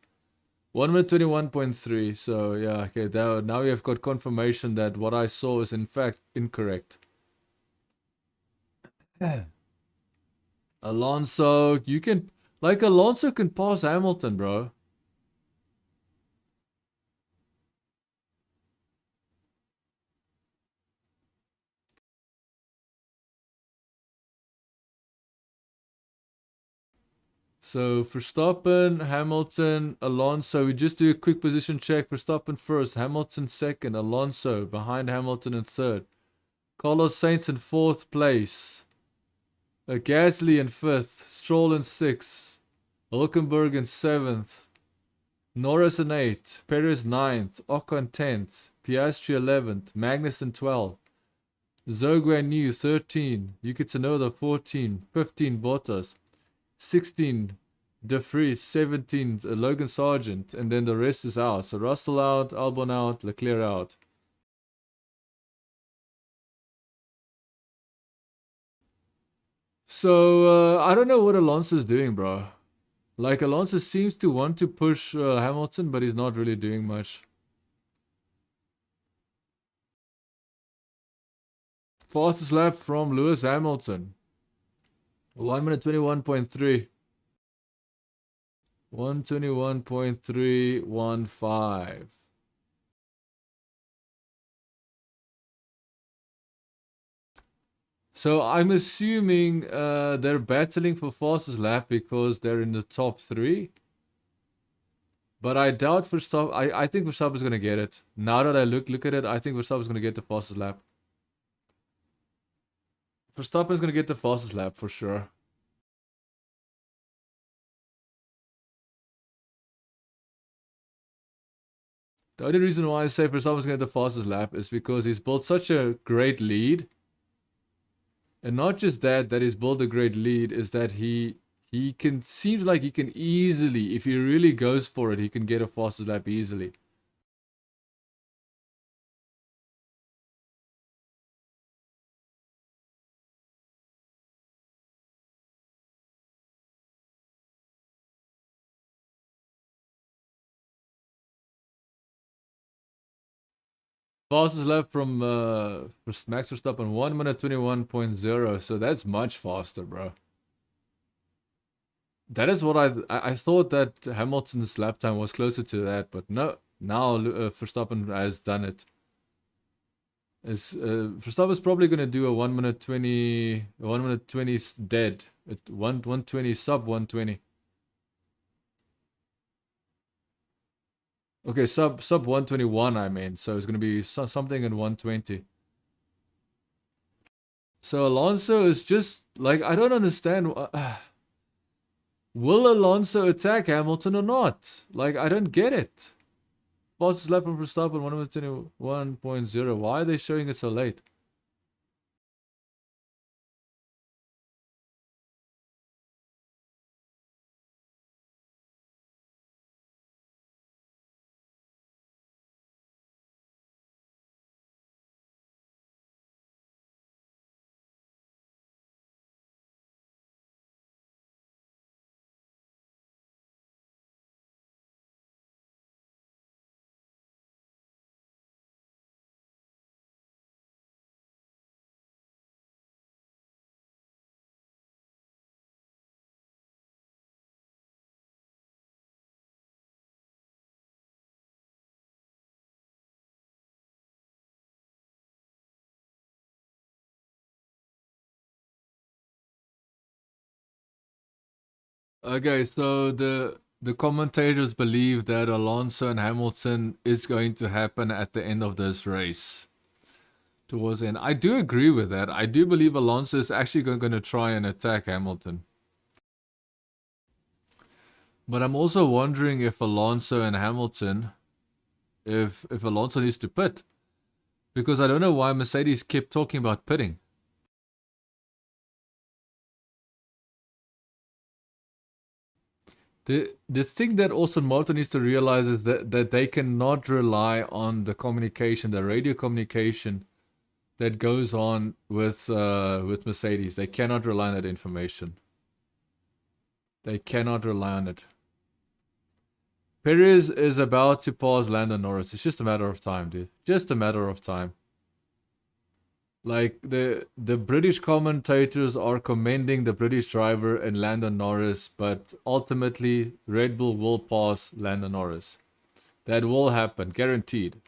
1 minute 21.3. So yeah, okay. Now we have got confirmation that what I saw is in fact incorrect. Alonso, you can Alonso can pass Hamilton, bro. So Verstappen, Hamilton, Alonso. We just do a quick position check. Verstappen first, Hamilton second, Alonso behind Hamilton in third. Carlos Sainz in fourth place. Gasly in fifth. Stroll in sixth. Hulkenberg in seventh. Norris in eighth. Perez ninth. Ocon 10th. Piastri 11th. Magnussen 12th. Zhou Guanyu 13. Yuki Tsunoda 14. 15 Bottas. 16 De Vries, 17 Logan Sargent, and then the rest is out. So Russell out, Albon out, Leclerc out. So I don't know what Alonso's doing, bro. Alonso seems to want to push Hamilton, but he's not really doing much. Fastest lap from Lewis Hamilton. 1 minute 21.3. 121.315. So I'm assuming they're battling for fastest lap because they're in the top 3. But I doubt Verstappen. I think Verstappen's gonna get it. Now that I look at it, I think Verstappen's gonna get the fastest lap. Verstappen's gonna get the fastest lap for sure. The only reason why I say Verstappen's gonna get the fastest lap is because he's built such a great lead. And not just that he's built a great lead, is that he seems like he can easily, if he really goes for it, he can get a fastest lap easily. Fastest lap from Max Verstappen, 1 minute 21.0. So that's much faster, bro. That is what I thought that Hamilton's lap time was closer to that, but no. Now Verstappen has done it. Verstappen's probably gonna do a 1 minute 20, 1 minute 20 dead at 120 sub 120. Okay, sub 121. I mean, so it's gonna be something in 120. So Alonso is just I don't understand. Will Alonso attack Hamilton or not? I don't get it. Fastest lap from Verstappen, 121.0. Why are they showing it so late? Okay, so the commentators believe that Alonso and Hamilton is going to happen at the end of this race. Towards the end. I do agree with that. I do believe Alonso is actually going to try and attack Hamilton. But I'm also wondering if Alonso and Hamilton, if Alonso needs to pit. Because I don't know why Mercedes kept talking about pitting. The thing that Aston Martin needs to realize is that they cannot rely on the communication, the radio communication that goes on with Mercedes. They cannot rely on that information. They cannot rely on it. Perez is about to pass Lando Norris. It's just a matter of time, dude. Just a matter of time. Like the British commentators are commending the British driver and Lando Norris, but ultimately Red Bull will pass Lando Norris. That will happen, guaranteed.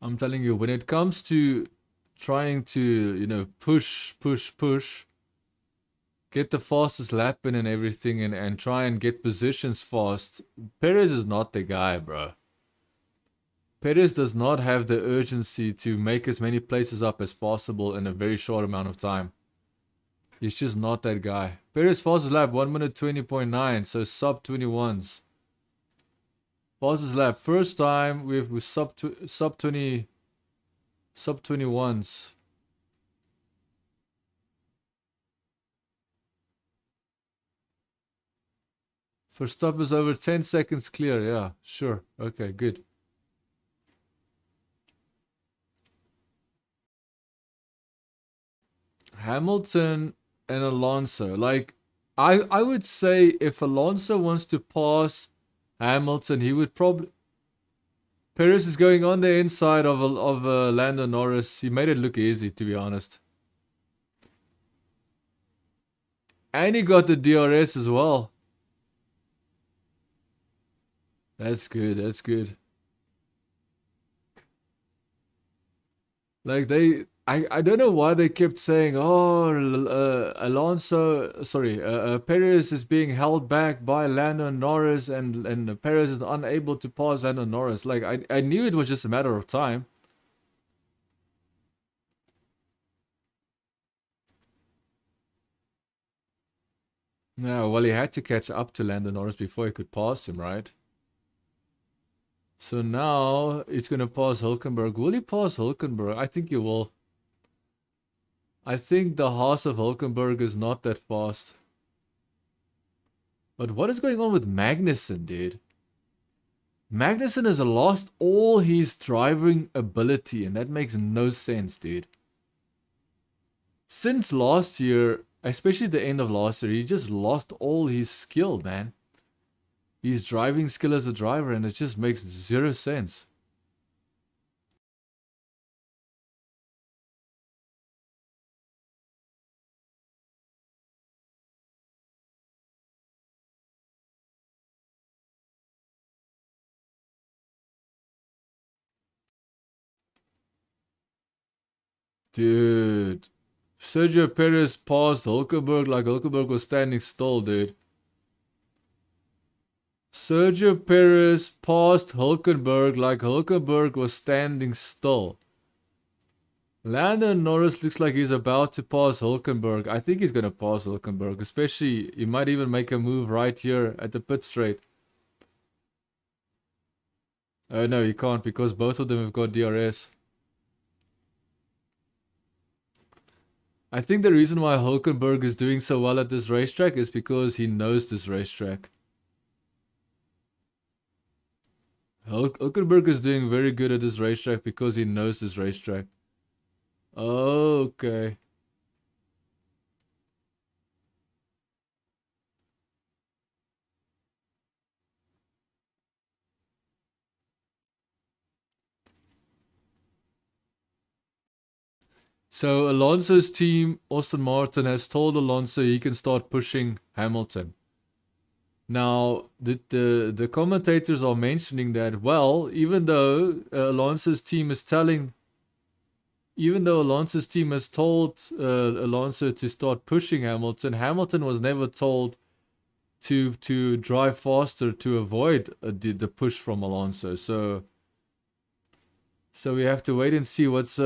I'm telling you, when it comes to trying to, you know, push, get the fastest lap in and everything and try and get positions fast, Perez is not the guy, bro. Perez does not have the urgency to make as many places up as possible in a very short amount of time. He's just not that guy. Perez fastest lap 1 minute 20.9, so sub 21s. Fastest lap, first time with sub 21s. First stop is over 10 seconds clear. Yeah, sure. Okay, good. Hamilton and Alonso. Like, I would say if Alonso wants to pass Hamilton, he would probably... Perez is going on the inside of Lando Norris. He made it look easy, to be honest. And he got the DRS as well. That's good, that's good. Like I don't know why they kept saying, oh, Perez is being held back by Lando Norris and Perez is unable to pass Lando Norris. Like, I knew it was just a matter of time. No, well, he had to catch up to Lando Norris before he could pass him, right? So now he's going to pass Hülkenberg. Will he pass Hülkenberg? I think he will. I think the Haas of Hülkenberg is not that fast. But what is going on with Magnussen, dude? Magnussen has lost all his driving ability, and that makes no sense, dude. Since last year, especially the end of last year, he just lost all his skill, man. His driving skill as a driver, and it just makes zero sense. Dude. Sergio Perez passed Hülkenberg like Hülkenberg was standing still, dude. Sergio Perez passed Hülkenberg like Hülkenberg was standing still. Lando Norris looks like he's about to pass Hülkenberg. I think he's going to pass Hülkenberg. Especially, he might even make a move right here at the pit straight. No, he can't because both of them have got DRS. I think the reason why Hülkenberg is doing so well at this racetrack is because he knows this racetrack. Hülkenberg is doing very good at this racetrack because he knows this racetrack. Okay. So Alonso's team, Aston Martin, has told Alonso he can start pushing Hamilton. Now, the commentators are mentioning that, well, even though Alonso's team is telling... even though Alonso's team has told Alonso to start pushing Hamilton, Hamilton was never told to drive faster to avoid the push from Alonso. So we have to wait and see who's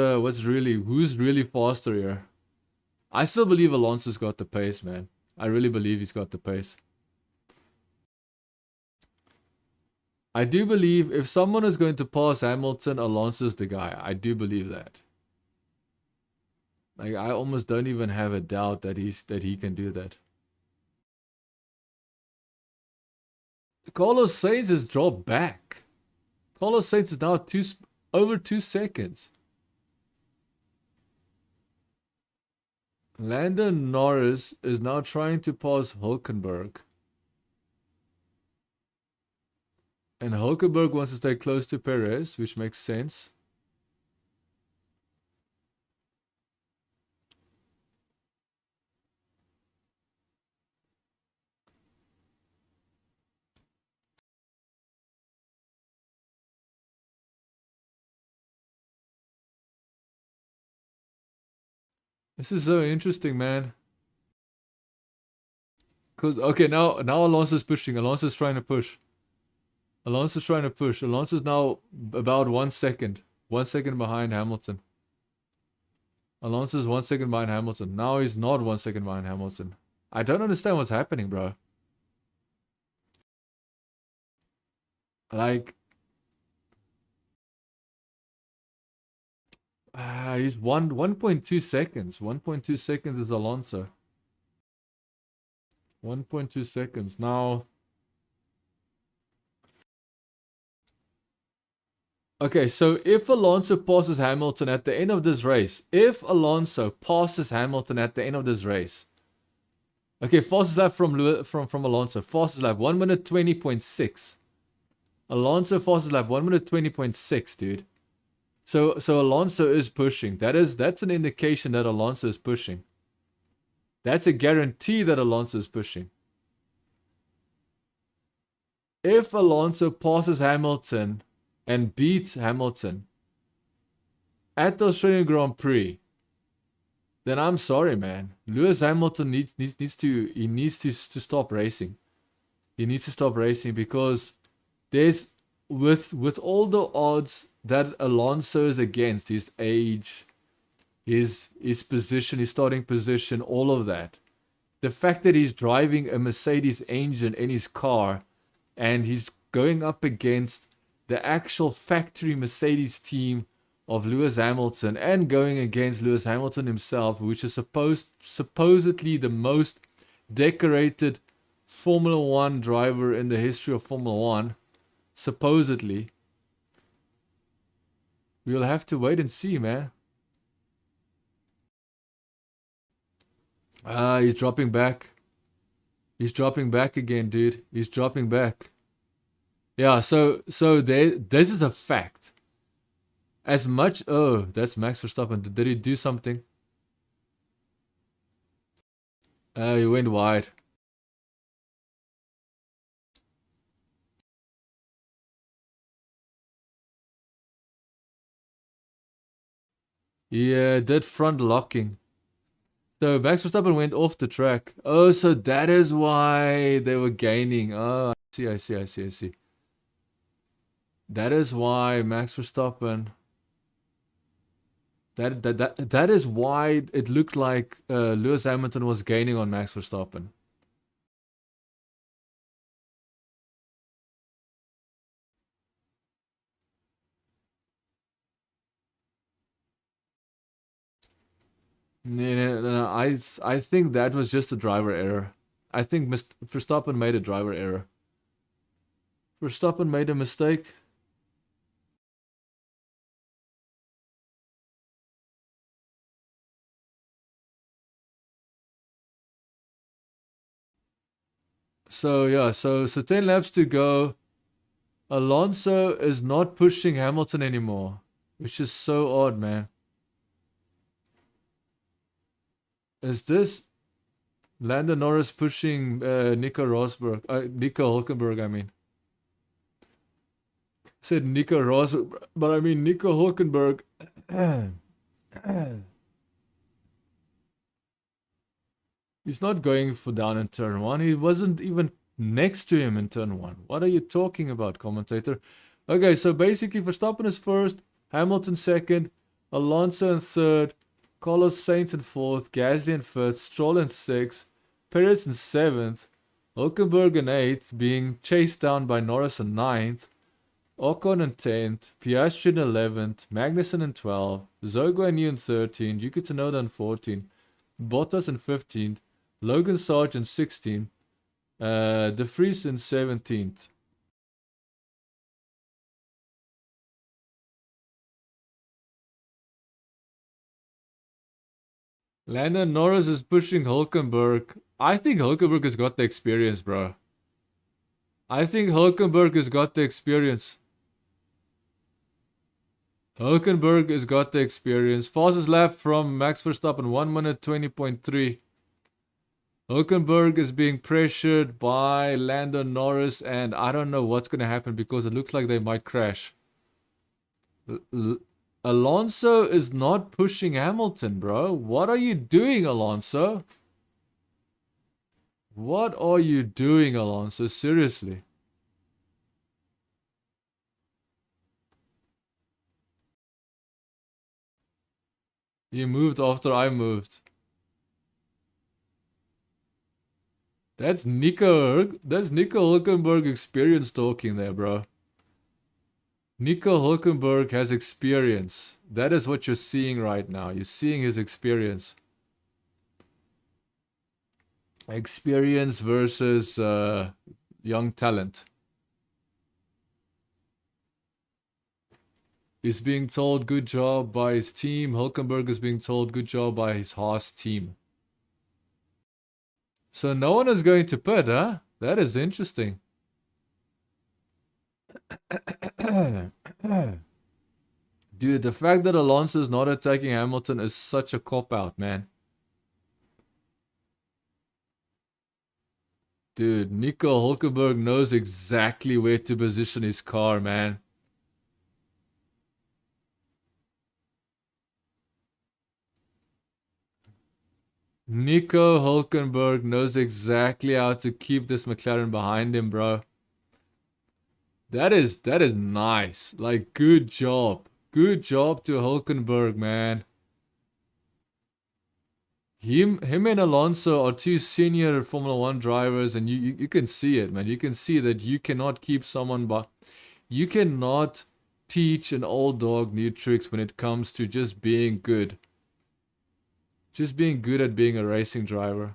really faster here. I still believe Alonso's got the pace, man. I really believe he's got the pace. I do believe if someone is going to pass Hamilton, Alonso's the guy. I do believe that. Like, I almost don't even have a doubt that he can do that. Carlos Sainz has dropped back. Carlos Sainz is now over 2 seconds. Lando Norris is now trying to pass Hülkenberg. And Hülkenberg wants to stay close to Perez, which makes sense. This is so interesting, man. Cause okay, now Alonso's pushing. Alonso's trying to push. Alonso's now about 1 second. 1 second behind Hamilton. Alonso's 1 second behind Hamilton. Now he's not 1 second behind Hamilton. I don't understand what's happening, bro. Like, he's 1.2 seconds. 1.2 seconds is Alonso. 1.2 seconds. Now, okay, so if Alonso passes Hamilton at the end of this race, okay, fastest lap from Alonso, fastest lap 1 minute 20.6. Alonso fastest lap 1 minute 20.6, dude. So Alonso is pushing. That's an indication that Alonso is pushing. That's a guarantee that Alonso is pushing. If Alonso passes Hamilton and beats Hamilton at the Australian Grand Prix, then I'm sorry, man. Lewis Hamilton needs to stop racing. He needs to stop racing because there's with all the odds that Alonso is against, his age, his position, his starting position, all of that. The fact that he's driving a Mercedes engine in his car and he's going up against the actual factory Mercedes team of Lewis Hamilton and going against Lewis Hamilton himself, which is supposedly the most decorated Formula 1 driver in the history of Formula 1. Supposedly. We'll have to wait and see, man. He's dropping back. He's dropping back again, dude. He's dropping back. Yeah, so this is a fact. As much... Oh, that's Max Verstappen. Did he do something? He went wide. Yeah, did front locking. So Max Verstappen went off the track. Oh, so that is why they were gaining. Oh, I see. That is why Max Verstappen... That is why it looked like Lewis Hamilton was gaining on Max Verstappen. No, I think that was just a driver error. I think Verstappen made a driver error. Verstappen made a mistake. So yeah, so 10 laps to go. Alonso is not pushing Hamilton anymore, which is so odd, man. Is this Lando Norris pushing Nico Hülkenberg, I mean. I said Nico Rosberg, but I mean Nico Hülkenberg He's not going for down in turn 1. He wasn't even next to him in turn 1. What are you talking about, commentator? Okay, so basically Verstappen is first, Hamilton second, Alonso in third, Carlos Sainz in fourth, Gasly in fifth, Stroll in sixth, Perez in seventh, Hülkenberg in eighth, being chased down by Norris in ninth, Ocon in 10th, Piastri in 11th, Magnussen in 12th, Zhou and Yu in 13th, Yuki Tsunoda in 14th, Bottas in 15th, Logan Sargent 16th, De Vries in 17th. Lando Norris is pushing Hülkenberg. I think Hülkenberg has got the experience, bro. I think Hülkenberg has got the experience. Hülkenberg has got the experience. Fastest lap from Max Verstappen, 1 minute 20.3. Hülkenberg is being pressured by Lando Norris, and I don't know what's going to happen because it looks like they might crash. Alonso is not pushing Hamilton, bro. What are you doing, Alonso? What are you doing, Alonso? Seriously. You moved after I moved. That's Nico Hülkenberg experience talking there, bro. Nico Hülkenberg has experience. That is what you're seeing right now. You're seeing his experience. Experience versus young talent. He's being told good job by his team. Hülkenberg is being told good job by his Haas team. So no one is going to pit, huh? That is interesting. Dude, the fact that Alonso is not attacking Hamilton is such a cop-out, man. Dude, Nico Hülkenberg knows exactly where to position his car, man. Nico Hülkenberg knows exactly how to keep this McLaren behind him, bro. That is nice. Like, good job. Good job to Hülkenberg, man. Him and Alonso are two senior Formula 1 drivers, and you can see it, man. You can see that you cannot keep someone, but you cannot teach an old dog new tricks when it comes to just being good. Just being good at being a racing driver.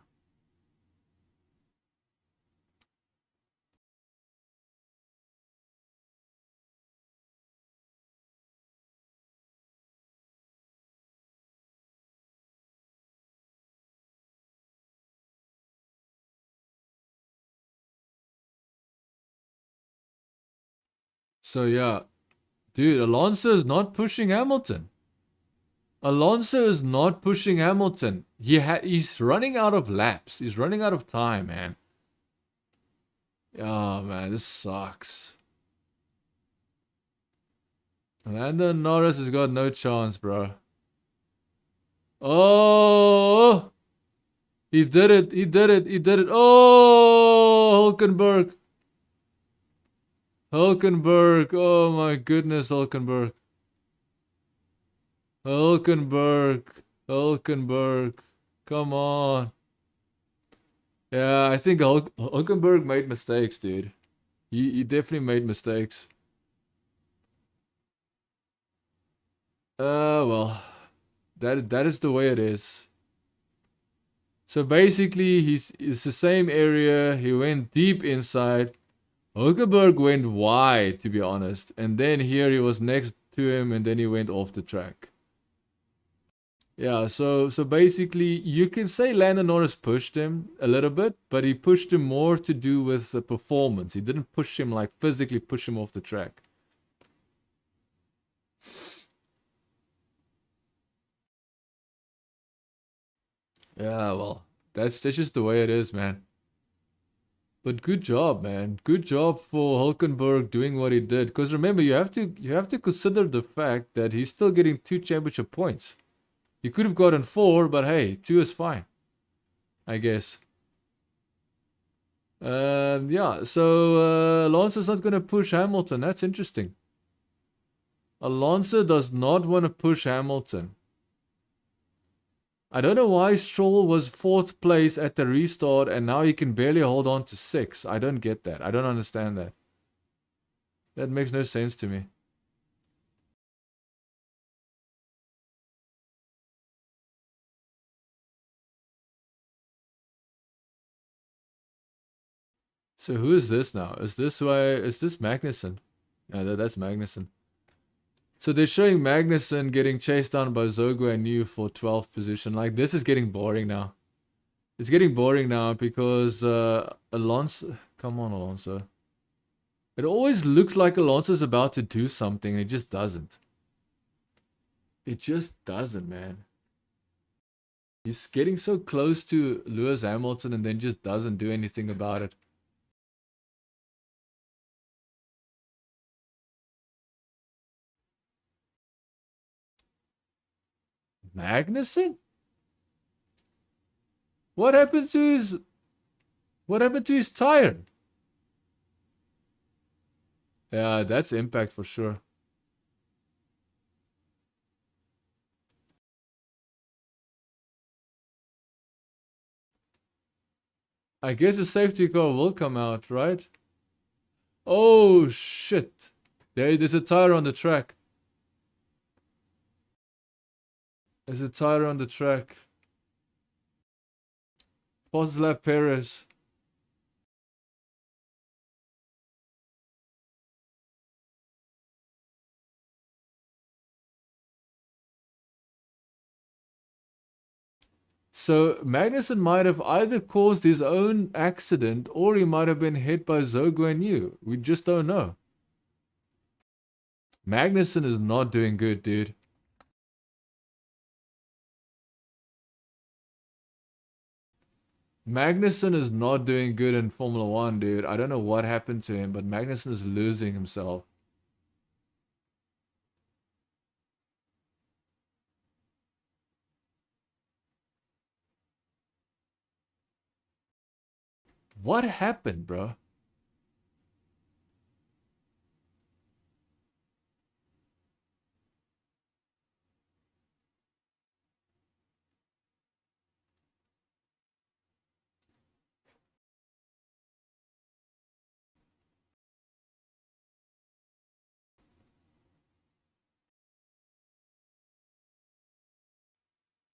So yeah, dude, Alonso is not pushing Hamilton. Alonso is not pushing Hamilton. He's running out of laps. He's running out of time, man. Oh, man, this sucks. Lando Norris has got no chance, bro. Oh! He did it. He did it. He did it. Oh! Hülkenberg. Hülkenberg. Oh, my goodness, Hülkenberg. Hülkenberg. Hülkenberg. Come on. Yeah, I think Hülkenberg made mistakes, dude. He definitely made mistakes. Well, that is the way it is. So basically, it's the same area. He went deep inside. Hülkenberg went wide, to be honest. And then here he was next to him, and then he went off the track. Yeah, so basically, you can say Lando Norris pushed him a little bit, but he pushed him more to do with the performance. He didn't push him, like, physically push him off the track. Yeah, well, that's just the way it is, man. But good job, man. Good job for Hülkenberg doing what he did. Because remember, you have to consider the fact that he's still getting 2 championship points. You could have gotten 4, but hey, 2 is fine, I guess. Yeah, so Alonso's not going to push Hamilton. That's interesting. Alonso does not want to push Hamilton. I don't know why Stroll was 4th place at the restart and now he can barely hold on to 6. I don't get that. I don't understand that. That makes no sense to me. So who is this now? Is this Magnussen? Yeah, that's Magnussen. So they're showing Magnussen getting chased down by Zogo and Yu for 12th position. Like, this is getting boring now. It's getting boring now because Alonso... Come on, Alonso. It always looks like Alonso's about to do something and it just doesn't. It just doesn't, man. He's getting so close to Lewis Hamilton and then just doesn't do anything about it. Magnussen? What happened to his tire? Yeah, that's impact for sure. I guess a safety car will come out, right? Oh shit. There's a tire on the track. There's a tire on the track. Fastest lap Perez. So Magnussen might have either caused his own accident or he might have been hit by Zogo and Yu. We just don't know. Magnussen is not doing good, dude. Magnussen is not doing good in Formula 1, dude. I don't know what happened to him, but Magnussen is losing himself. What happened, bro?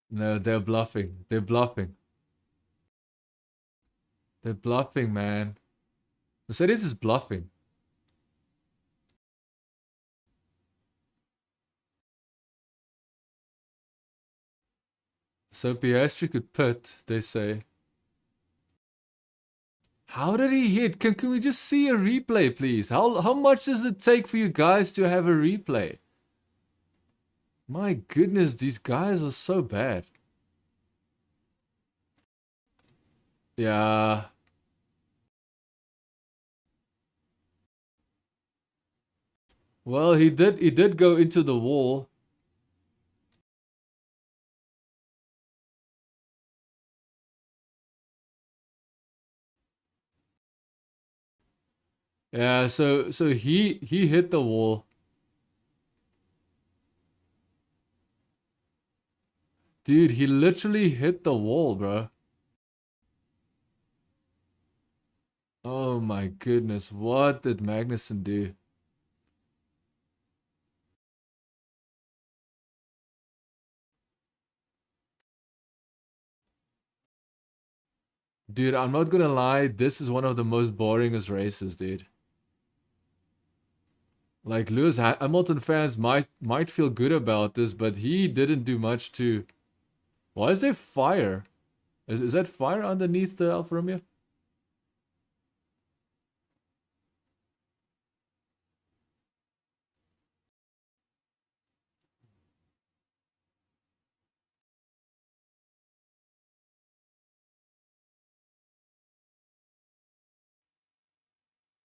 No, they're bluffing. They're bluffing. They're bluffing, man. Mercedes is bluffing. So Piastri could pit, they say. How did he hit? Can we just see a replay, please? How much does it take for you guys to have a replay? My goodness, these guys are so bad. Yeah. Well, he did go into the wall. Yeah, so he hit the wall. Dude, he literally hit the wall, bro. Oh my goodness, what did Magnussen do? Dude, I'm not gonna lie, this is one of the most boringest races, dude. Like, Lewis Hamilton fans might feel good about this, but he didn't do much to... Why is there fire? Is that fire underneath the Alfa Romeo?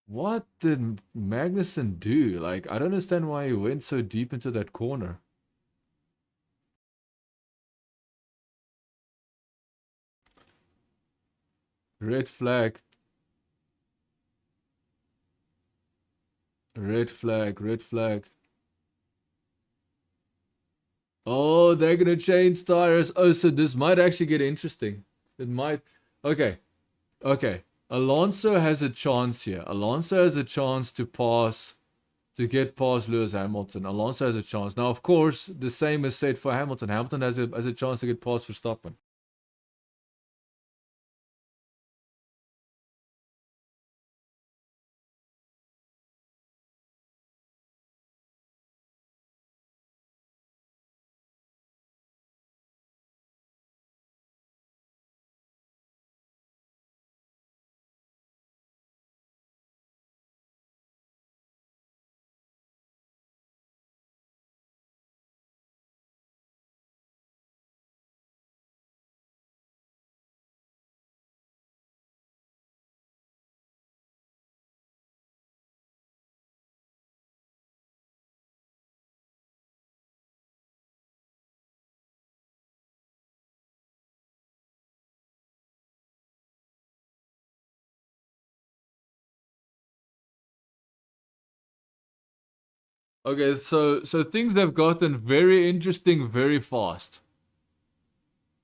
What did Magnussen do? Like, I don't understand why he went so deep into that corner. Red flag. Red flag, red flag. Oh, they're gonna change tires. Oh, so this might actually get interesting. It might. Okay, okay. Alonso has a chance here. Alonso has a chance to pass, to get past Lewis Hamilton. Alonso has a chance. Now, of course, the same is said for Hamilton. Hamilton has a chance to get past Verstappen. Okay, so things have gotten very interesting very fast.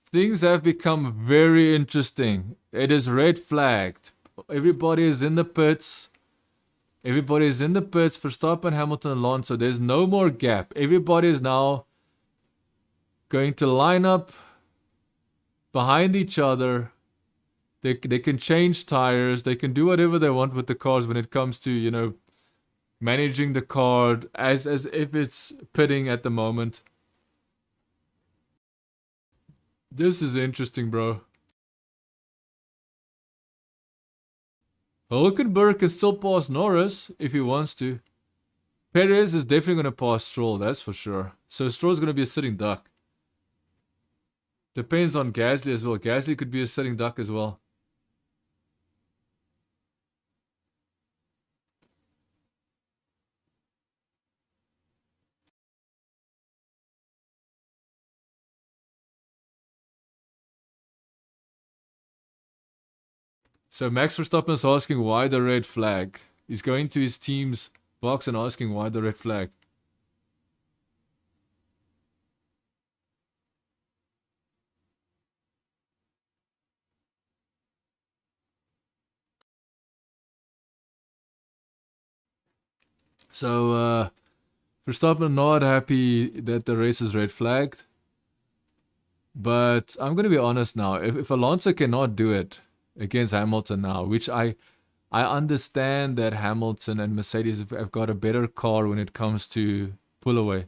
Things have become very interesting. It is red flagged. Everybody is in the pits. Everybody is in the pits. Verstappen, Hamilton, Alonso. There's no more gap. Everybody is now going to line up behind each other. They can change tires. They can do whatever they want with the cars when it comes to, you know, managing the car as if it's pitting at the moment. This is interesting, bro. Hulkenberg can still pass Norris if he wants to. Perez is definitely going to pass Stroll, that's for sure. So Stroll's going to be a sitting duck. Depends on Gasly as well. Gasly could be a sitting duck as well. So Max Verstappen is asking why the red flag. He's going to his team's box and asking why the red flag. So Verstappen not happy that the race is red flagged. But I'm going to be honest now. If Alonso cannot do it against Hamilton now, which I understand that Hamilton and Mercedes have got a better car when it comes to pull away.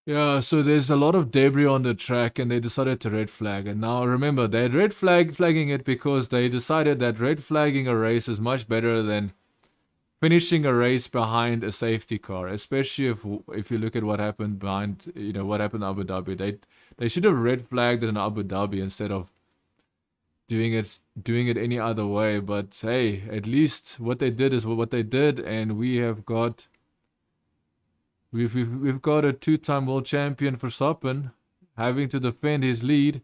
Yeah, so there's a lot of debris on the track and they decided to red flag. And now remember, they're flagging it because they decided that red flagging a race is much better than finishing a race behind a safety car, especially if you look at what happened behind, you know, what happened in Abu Dhabi. They should have red flagged it in Abu Dhabi instead of doing it any other way. But hey, at least what they did is what they did, and we've got a two-time world champion Verstappen having to defend his lead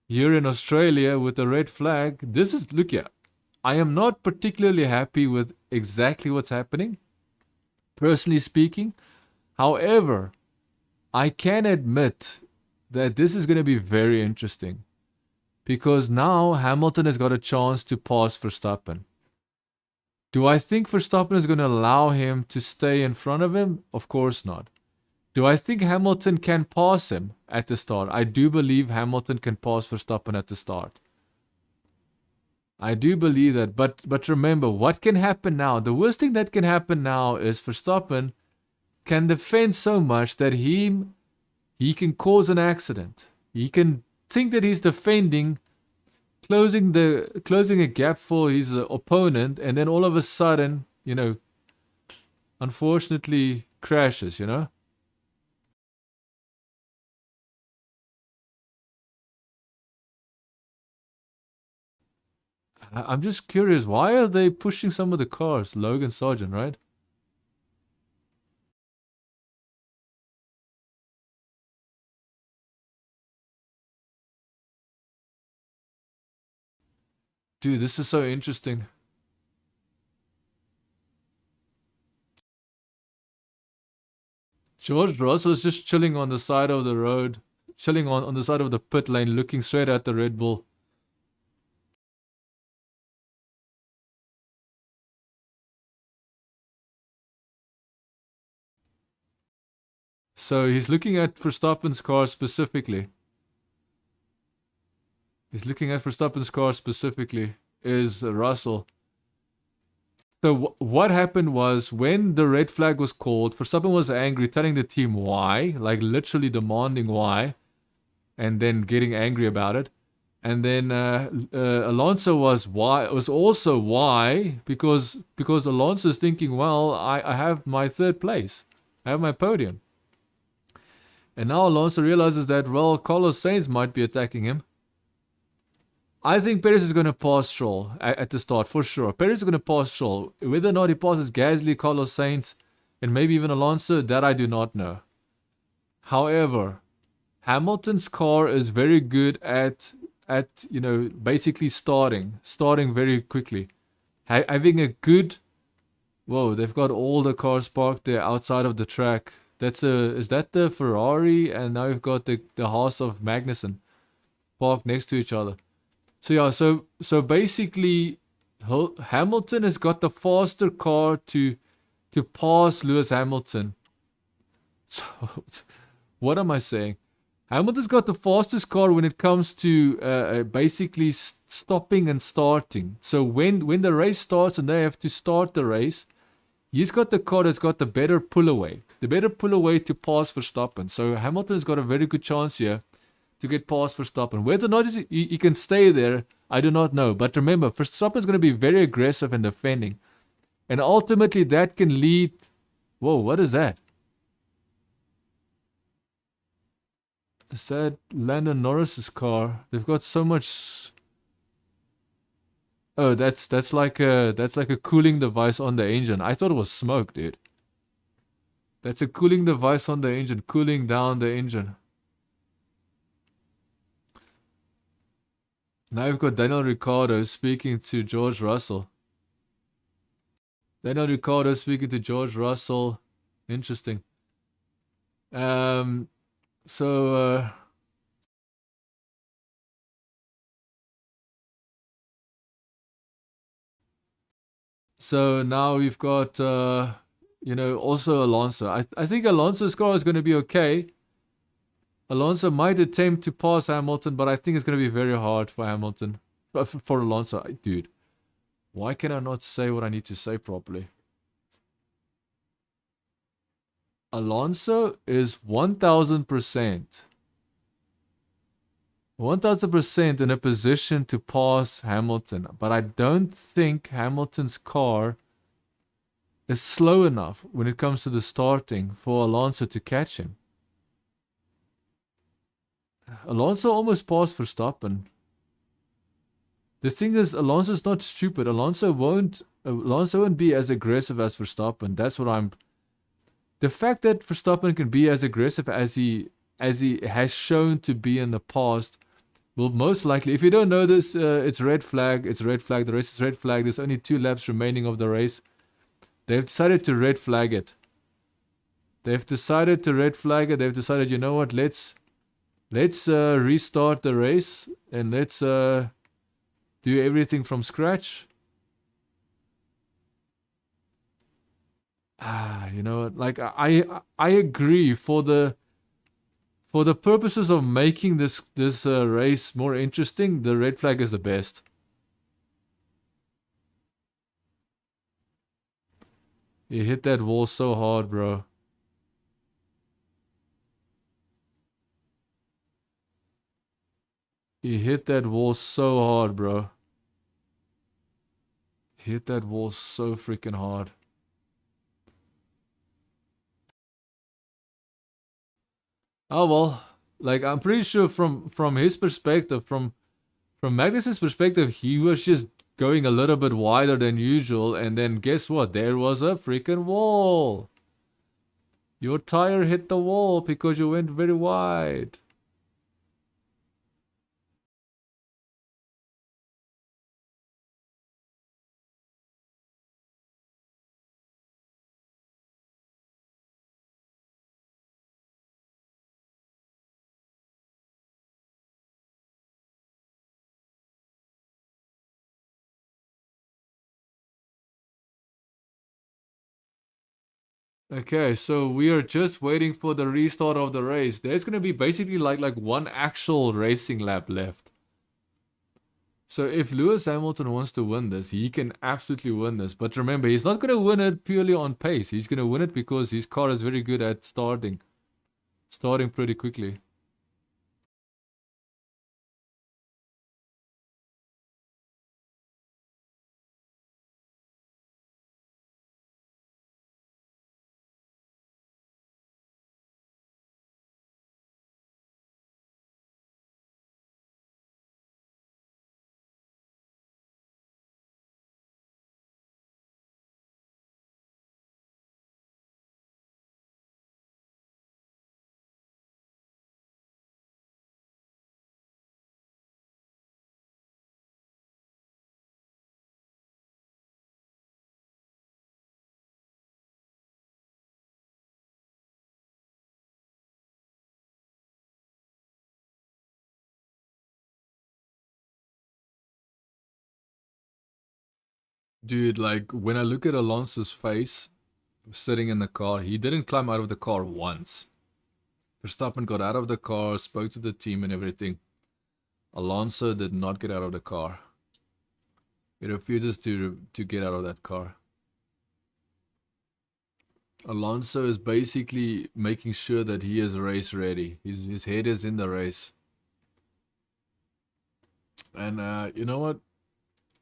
here in Australia with a red flag. This is, look here, I am not particularly happy with exactly what's happening, personally speaking. However, I can admit that this is going to be very interesting because now Hamilton has got a chance to pass Verstappen. Do I think Verstappen is going to allow him to stay in front of him? Of course not. Do I think Hamilton can pass him at the start? I do believe Hamilton can pass Verstappen at the start. I do believe that. But remember, what can happen now? The worst thing that can happen now is Verstappen can defend so much that he can cause an accident. He can think that he's defending, closing a gap for his opponent, and then all of a sudden you know, unfortunately crashes, you know? I'm just curious, why are they pushing some of the cars? Logan Sargent, right? Dude, this is so interesting. George Russell is just chilling on the side of the road, chilling on the side of the pit lane, looking straight at the Red Bull. So he's looking at Verstappen's car specifically. He's looking at Verstappen's car specifically, is Russell. So what happened was when the red flag was called, Verstappen was angry, telling the team why, like literally demanding why, and then getting angry about it. And then Alonso was also why, because Alonso is thinking, well, I have my third place, I have my podium. And now Alonso realizes that, well, Carlos Sainz might be attacking him. I think Perez is going to pass Stroll at the start, for sure. Perez is going to pass Stroll. Whether or not he passes Gasly, Carlos Sainz, and maybe even Alonso, that I do not know. However, Hamilton's car is very good at basically starting very quickly. Having a good... Whoa, they've got all the cars parked there outside of the track. Is that the Ferrari? And now we've got the Haas of Magnussen parked next to each other. So yeah, so basically, Hamilton has got the faster car to pass Lewis Hamilton. So what am I saying? Hamilton's got the fastest car when it comes to basically stopping and starting. So when the race starts and they have to start the race, he's got the car that's got the better pull away to pass Verstappen. So Hamilton's got a very good chance here to get past Verstappen. Whether or not he can stay there, I do not know. But remember, Verstappen is going to be very aggressive in defending. And ultimately that can lead... Whoa, what is that? Is that Lando Norris's car? They've got so much... Oh, that's like a cooling device on the engine. I thought it was smoke, dude. That's a cooling device on the engine, cooling down the engine. Now we've got Daniel Ricciardo speaking to George Russell. Daniel Ricciardo speaking to George Russell. Interesting. So now we've got also Alonso. I think Alonso's car is going to be okay. Alonso might attempt to pass Hamilton, but I think it's going to be very hard for Hamilton. For Alonso. Dude, why can I not say what I need to say properly? Alonso is 1000%. 1000% in a position to pass Hamilton. But I don't think Hamilton's car is slow enough when it comes to the starting for Alonso to catch him. Alonso almost passed Verstappen. The thing is, Alonso's not stupid. Alonso won't be as aggressive as Verstappen. That's what I'm... The fact that Verstappen can be as aggressive as he has shown to be in the past will most likely... If you don't know this, it's red flag. It's red flag. The race is red flag. There's only 2 laps remaining of the race. They've decided to red flag it. They've decided to red flag it. They've decided, you know what, let's restart the race and let's do everything from scratch. You know what, like I agree, for the purposes of making this race more interesting, the red flag is the best. He hit that wall so hard, bro. He hit that wall so hard, bro. He hit that wall so freaking hard. Oh well, like I'm pretty sure from his perspective, from Magnus's perspective, he was just going a little bit wider than usual, and then guess what? There was a freaking wall. Your tire hit the wall because you went very wide. Okay, so we are just waiting for the restart of the race. There's gonna be basically like one actual racing lap left. So if Lewis Hamilton wants to win this, he can absolutely win this. But remember, he's not gonna win it purely on pace. He's gonna win it because his car is very good at starting pretty quickly. Dude, like when I look at Alonso's face sitting in the car, he didn't climb out of the car once. Verstappen got out of the car, spoke to the team and everything. Alonso did not get out of the car. He refuses to get out of that car. Alonso is basically making sure that he is race ready. His head is in the race. And you know what?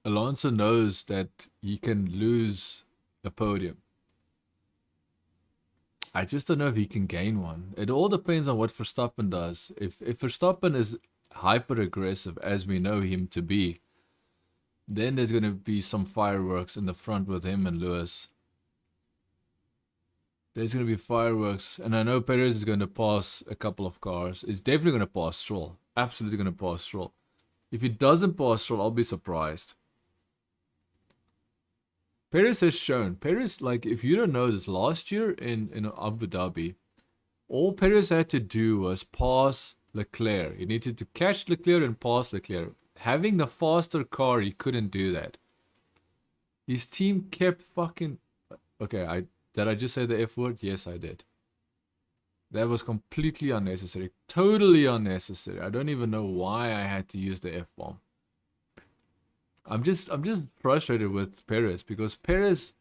Alonso knows that he can lose a podium. I just don't know if he can gain one. It all depends on what Verstappen does. If Verstappen is hyper aggressive as we know him to be, then there's going to be some fireworks in the front with him and Lewis. There's going to be fireworks, and I know Perez is going to pass a couple of cars. It's definitely going to pass Stroll. Absolutely going to pass Stroll. If he doesn't pass Stroll, I'll be surprised. Perez has shown. Perez, like, if you don't know this, last year in Abu Dhabi, all Perez had to do was pass Leclerc. He needed to catch Leclerc and pass Leclerc. Having the faster car, he couldn't do that. His team kept fucking... Okay, did I just say the F word? Yes, I did. That was completely unnecessary. Totally unnecessary. I don't even know why I had to use the F-bomb. I'm just frustrated with Perez because Perez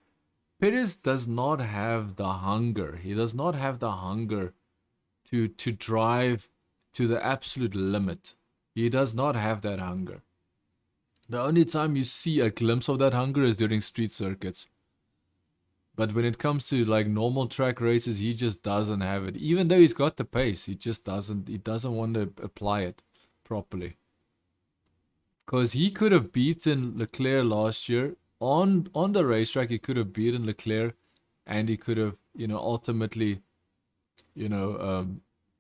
does not have the hunger. He does not have the hunger to drive to the absolute limit. He does not have that hunger. The only time you see a glimpse of that hunger is during street circuits. But when it comes to like normal track races, he just doesn't have it. Even though he's got the pace, he just doesn't want to apply it properly. Because he could have beaten Leclerc last year on the racetrack. He could have beaten Leclerc, and he could have, ultimately,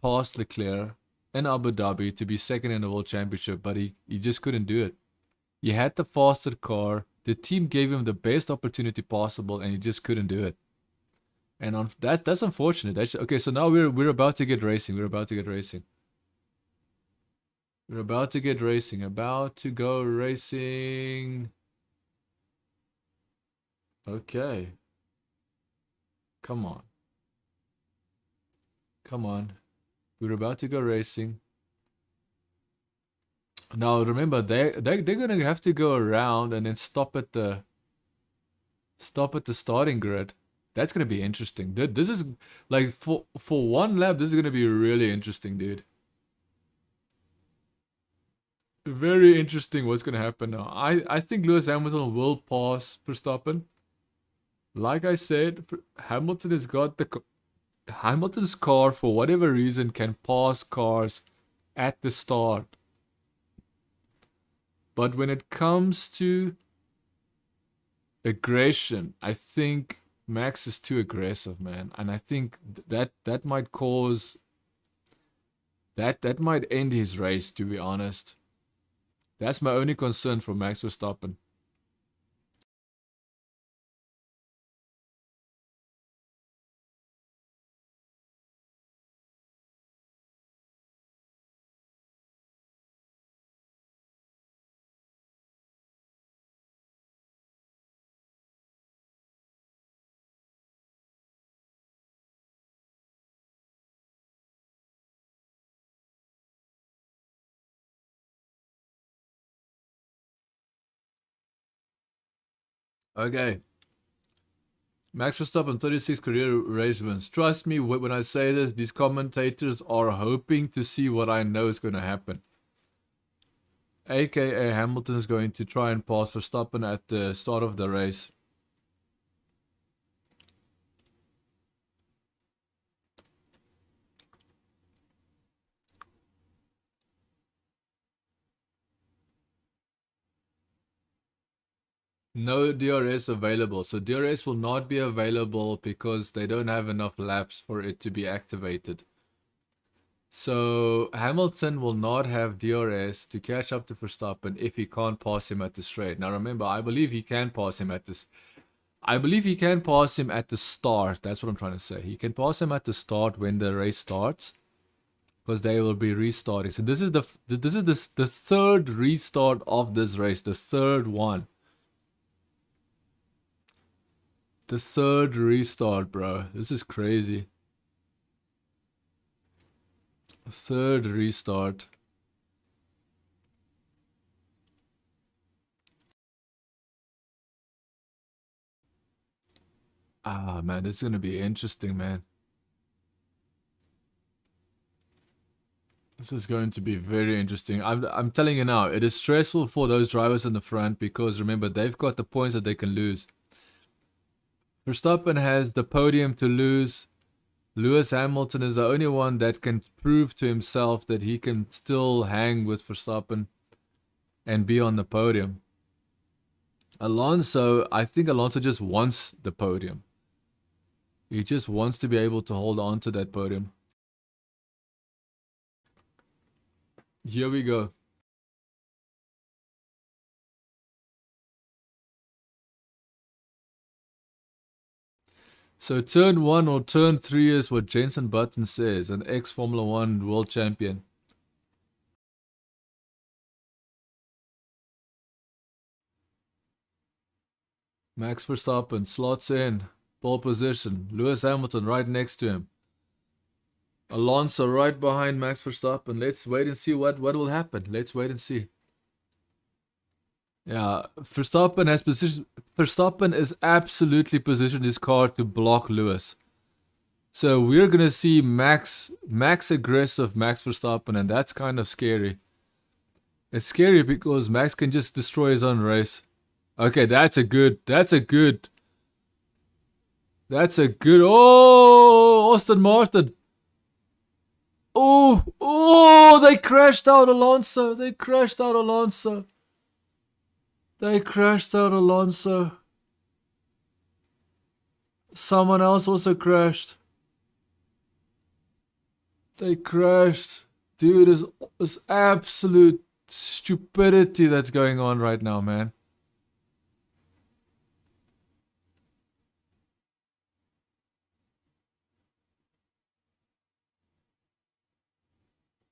passed Leclerc in Abu Dhabi to be second in the World Championship. But he just couldn't do it. He had the faster car. The team gave him the best opportunity possible, and he just couldn't do it. And that's unfortunate. Okay. So now we're about to get racing. We're about to get racing. We're about to get racing. About to go racing. Okay. Come on. Come on. We're about to go racing. Now remember, they're gonna have to go around and then stop at the starting grid. That's gonna be interesting. Dude, this is like for one lap, this is gonna be really interesting, dude. Very interesting what's gonna happen now. I think Lewis Hamilton will pass Verstappen. Like I said, Hamilton has got Hamilton's car, for whatever reason, can pass cars at the start. But when it comes to aggression, I think Max is too aggressive, man. And I think that might cause that might end his race, to be honest. That's my only concern for Max Verstappen. Okay. Max Verstappen, 36 career race wins. Trust me when I say this, these commentators are hoping to see what I know is going to happen. AKA Hamilton is going to try and pass Verstappen at the start of the race. No DRS available. So DRS will not be available because they don't have enough laps for it to be activated. So Hamilton will not have DRS to catch up to Verstappen if he can't pass him at the straight. Now remember, I believe he can pass him at this. I believe he can pass him at the start. That's what I'm trying to say. He can pass him at the start when the race starts, because they will be restarting. So this is the third restart of this race, the third one. The third restart, bro. This is crazy. Third restart. Ah, man, this is going to be interesting, man. This is going to be very interesting. I'm telling you now, it is stressful for those drivers in the front because remember, they've got the points that they can lose. Verstappen has the podium to lose. Lewis Hamilton is the only one that can prove to himself that he can still hang with Verstappen and be on the podium. Alonso, I think Alonso just wants the podium. He just wants to be able to hold on to that podium. Here we go. So turn 1 or turn 3 is what Jenson Button says, an ex-Formula 1 world champion. Max Verstappen slots in, pole position. Lewis Hamilton right next to him. Alonso right behind Max Verstappen. Let's wait and see what will happen. Let's wait and see. Yeah, Verstappen has positioned. Verstappen is absolutely positioned his car to block Lewis. So we're gonna see max aggressive Max Verstappen, and that's kind of scary. It's scary because Max can just destroy his own race. Okay, that's a good. Oh, Austin Martin. Oh, they crashed out Alonso. They crashed out Alonso. Someone else also crashed. They crashed. Dude, it's absolute stupidity that's going on right now, man.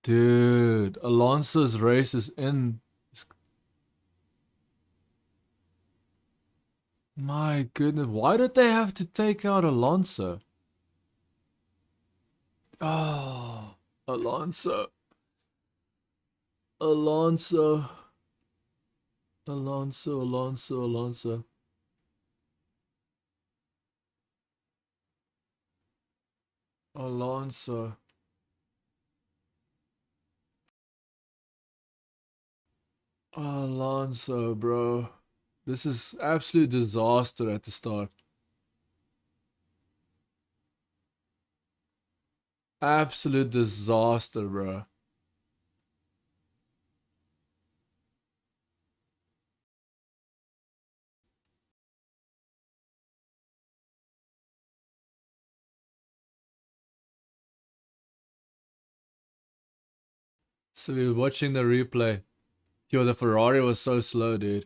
Dude, Alonso's race is in. My goodness, why did they have to take out Alonso? Oh, Alonso. Alonso. Alonso, Alonso, Alonso. Alonso. Alonso, bro. This is absolute disaster at the start. Absolute disaster, bro. So we were watching the replay. Yo, the Ferrari was so slow, dude.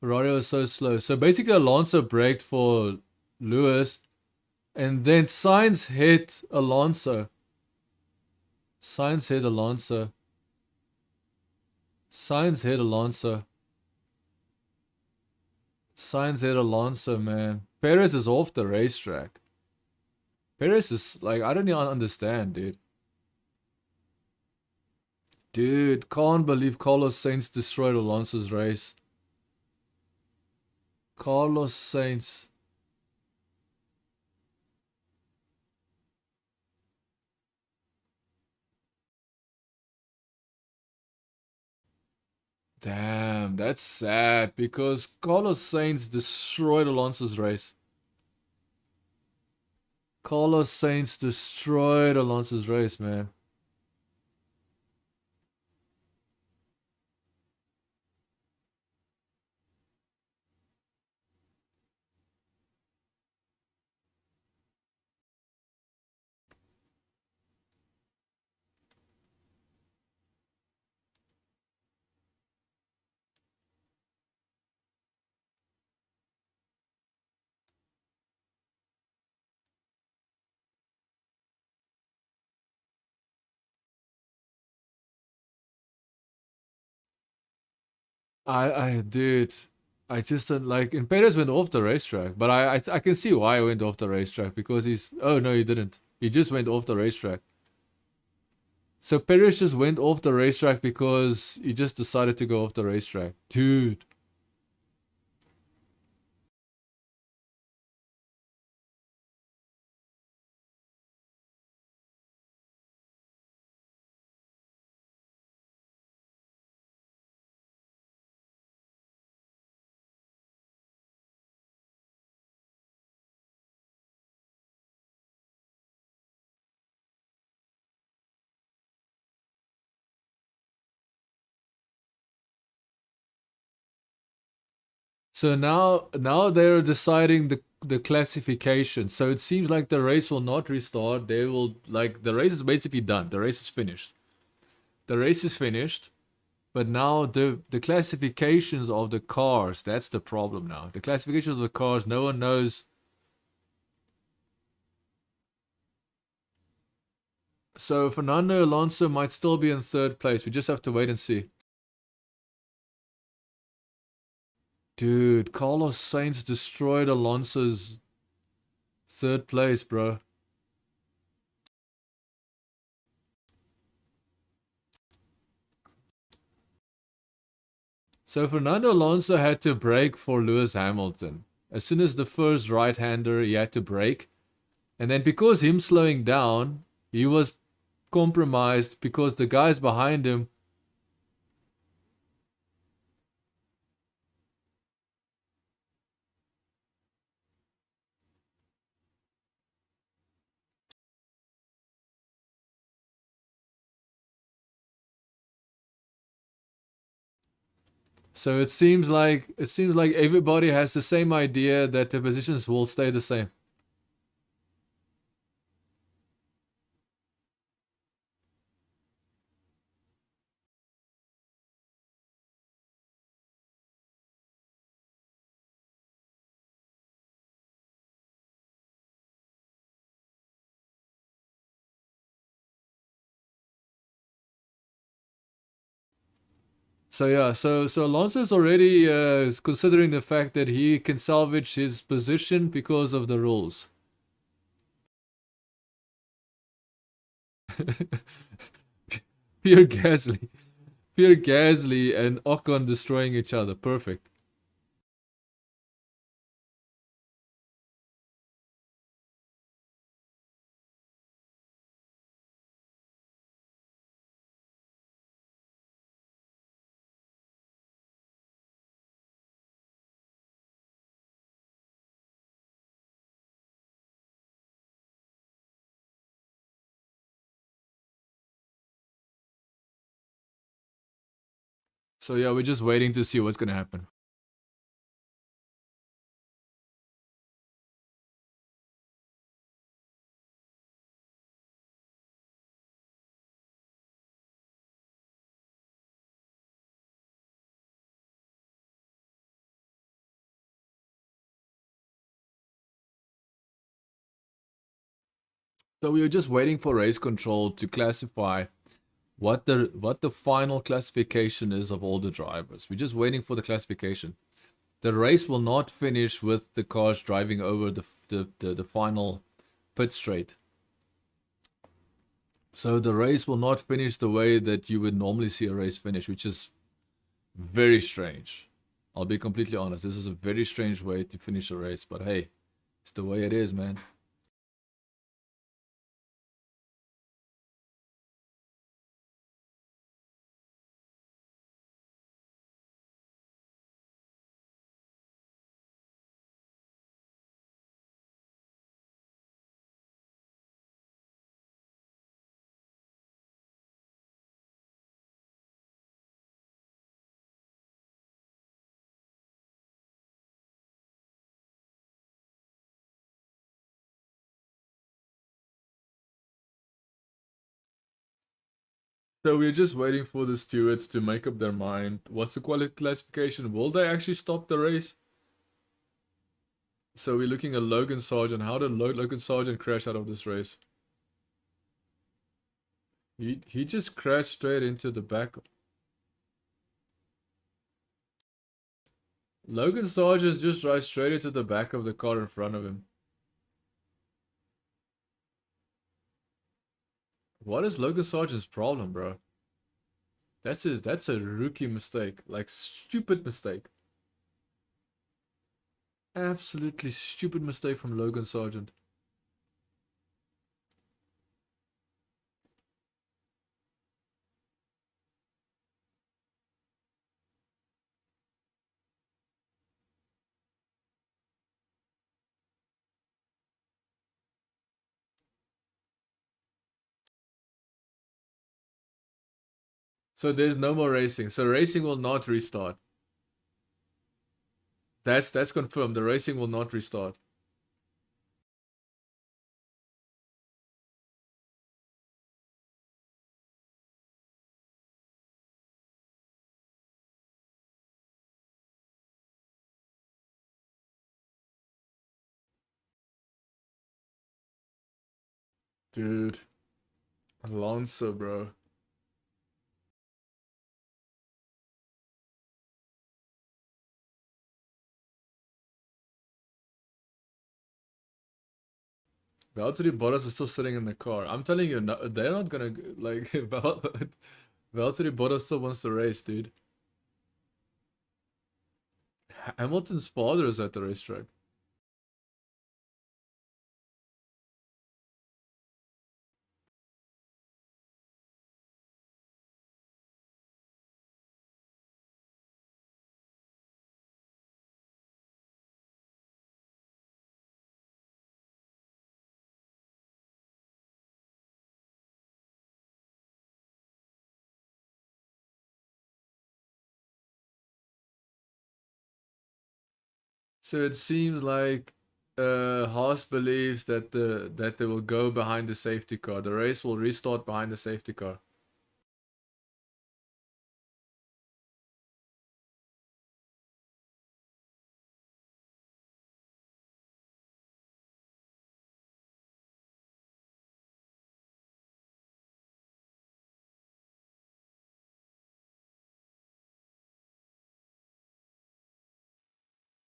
Ferrari was so slow. So basically Alonso braked for Lewis, and then Sainz hit Alonso. Sainz hit Alonso. Sainz hit Alonso. Sainz hit Alonso, man. Perez is off the racetrack. Perez is like, I don't even understand, dude. Dude, can't believe Carlos Sainz destroyed Alonso's race. Carlos Sainz. Damn, that's sad because Carlos Sainz destroyed Alonso's race. Carlos Sainz destroyed Alonso's race, man. Dude, I just don't like. And Perez went off the racetrack, but I can see why he went off the racetrack because he's. Oh no, he didn't. He just went off the racetrack. So Perez just went off the racetrack because he just decided to go off the racetrack, dude. So now they're deciding the classification. So it seems like the race will not restart. They will like the race is basically done. The race is finished. The race is finished. But now the classifications of the cars, that's the problem now. The classifications of the cars, no one knows. So Fernando Alonso might still be in third place. We just have to wait and see. Dude, Carlos Sainz destroyed Alonso's third place, bro. So Fernando Alonso had to brake for Lewis Hamilton. As soon as the first right-hander, he had to brake. And then because him slowing down, he was compromised because the guys behind him. So it seems like everybody has the same idea that the positions will stay the same. So yeah, so Alonso's already is considering the fact that he can salvage his position because of the rules. Pierre Gasly, Pierre Gasly, and Ocon destroying each other. Perfect. So yeah, we're just waiting to see what's gonna happen. So we were just waiting for race control to classify what the final classification is of all the drivers. We're just waiting for the classification. The race will not finish with the cars driving over the final pit straight. So the race will not finish the way that you would normally see a race finish, which is very strange. I'll be completely honest. This is a very strange way to finish a race, but hey, it's the way it is, man. So we're just waiting for the stewards to make up their mind. What's the quality classification? Will they actually stop the race? So we're looking at Logan Sargent. How did Logan Sargent crash out of this race? He just crashed straight into the back. Logan Sargent just drives straight into the back of the car in front of him. What is Logan Sargent's problem, bro? That's a rookie mistake. Like, stupid mistake. Absolutely stupid mistake from Logan Sargent. So there's no more racing. So racing will not restart. That's confirmed. The racing will not restart. Dude. Alonso, bro. Valtteri Bottas is still sitting in the car. I'm telling you, no, they're not gonna like Valtteri Bottas still wants to race, dude. Hamilton's father is at the racetrack. So it seems like Haas believes that they will go behind the safety car. The race will restart behind the safety car.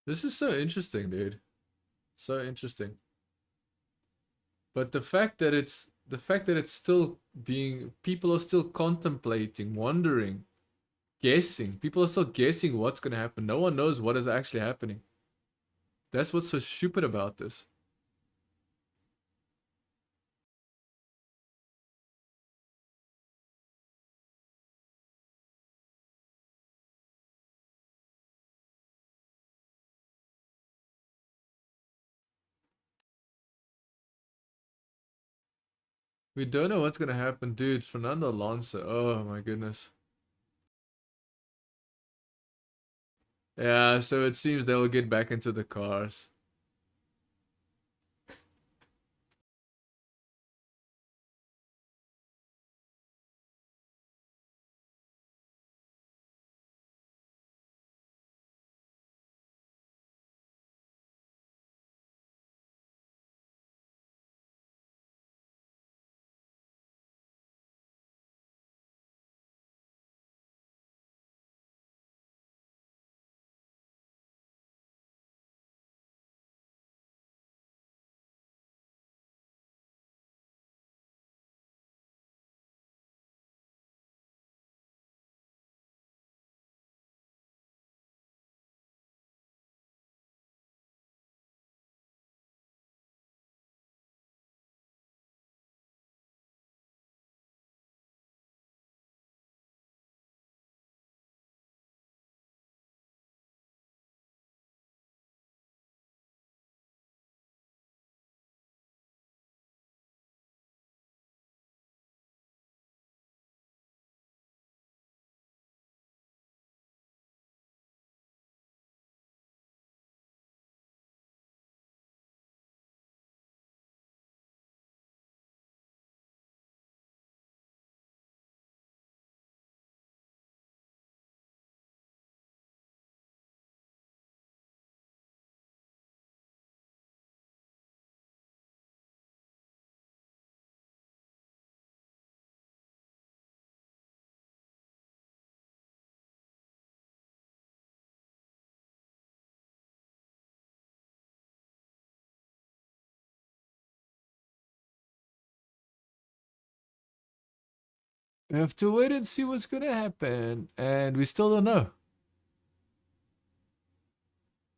This is so interesting, dude. So interesting. But the fact that it's still being people are still contemplating, wondering, guessing. People are still guessing what's gonna happen. No one knows what is actually happening. That's what's so stupid about this. We don't know what's gonna happen, dude. Fernando Alonso. Oh my goodness. Yeah, so it seems they'll get back into the cars. We have to wait and see what's gonna happen, and we still don't know.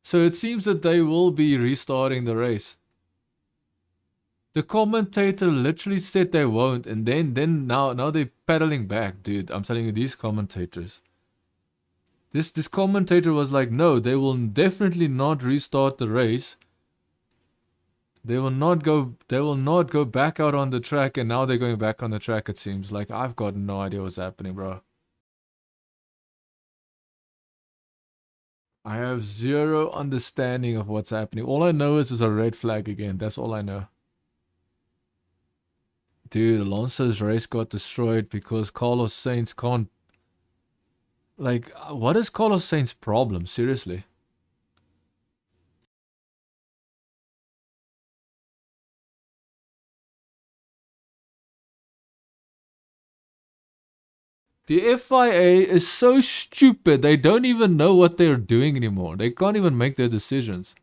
So it seems that they will be restarting the race. The commentator literally said they won't, and then now they're pedaling back, dude. I'm telling you, these commentators. This commentator was like, no, they will definitely not restart the race. They will not go back out on the track, and now they're going back on the track, it seems. Like, I've got no idea what's happening, bro. I have zero understanding of what's happening. All I know is there's a red flag again. That's all I know. Dude, Alonso's race got destroyed because Carlos Sainz can't... Like, what is Carlos Sainz's problem? Seriously. The FIA is so stupid. They don't even know what they're doing anymore. They can't even make their decisions.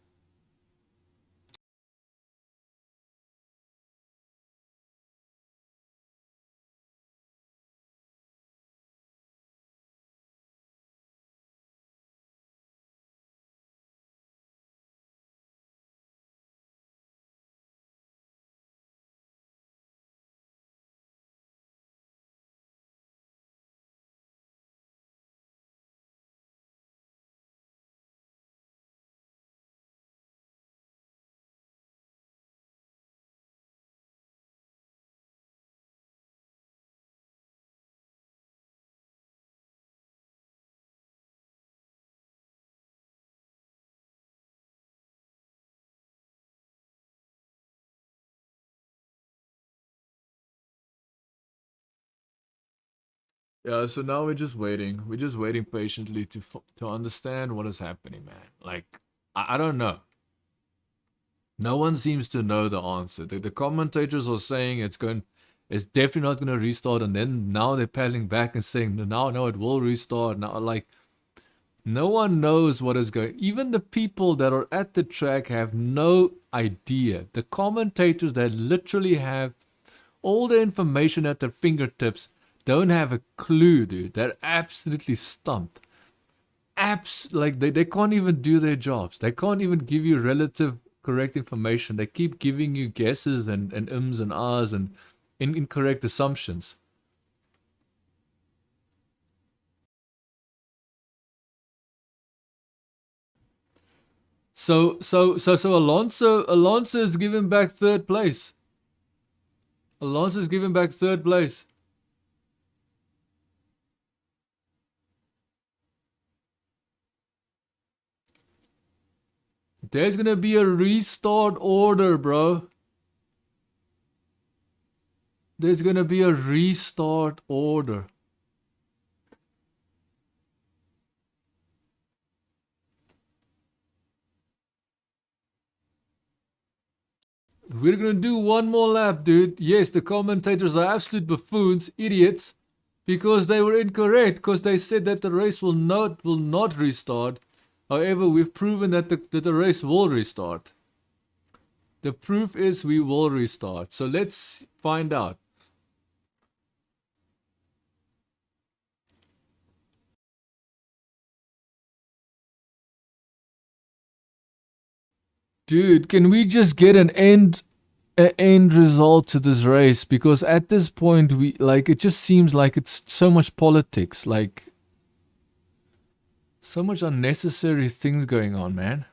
Yeah, so now we're just waiting. We're just waiting patiently to understand what is happening, man. Like, I don't know. No one seems to know the answer. The commentators are saying it's definitely not going to restart, and then now they're paddling back and saying, no, it will restart. Now, like, no one knows what is going. Even the people that are at the track have no idea. The commentators that literally have all the information at their fingertips don't have a clue, dude. They're absolutely stumped. Like they can't even do their jobs. They can't even give you relative correct information. They keep giving you guesses and ums and ahs and incorrect assumptions. So Alonso is giving back third place. Alonso is giving back third place. There's gonna be a restart order, bro. There's gonna be a restart order. We're gonna do one more lap, dude. Yes, the commentators are absolute buffoons, idiots, because they were incorrect, because they said that the race will not restart. However, we've proven that the race will restart. The proof is we will restart. So let's find out. Dude, can we just get an end result to this race? Because at this point, it just seems like it's so much politics, like so much unnecessary things going on, man.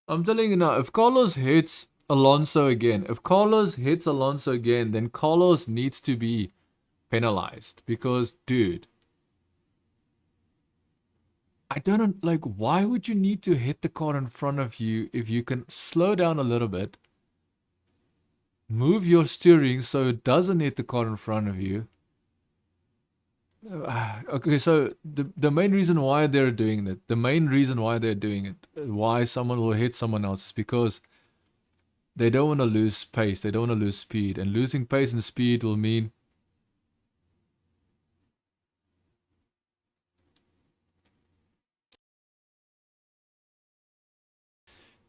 I'm telling you now, if Carlos hits Alonso again, then Carlos needs to be penalized. Because, dude, I don't know, like, why would you need to hit the car in front of you if you can slow down a little bit, move your steering so it doesn't hit the car in front of you? Okay, so the main reason why they're doing it, why someone will hit someone else, is because they don't want to lose pace, they don't want to lose speed, and losing pace and speed will mean.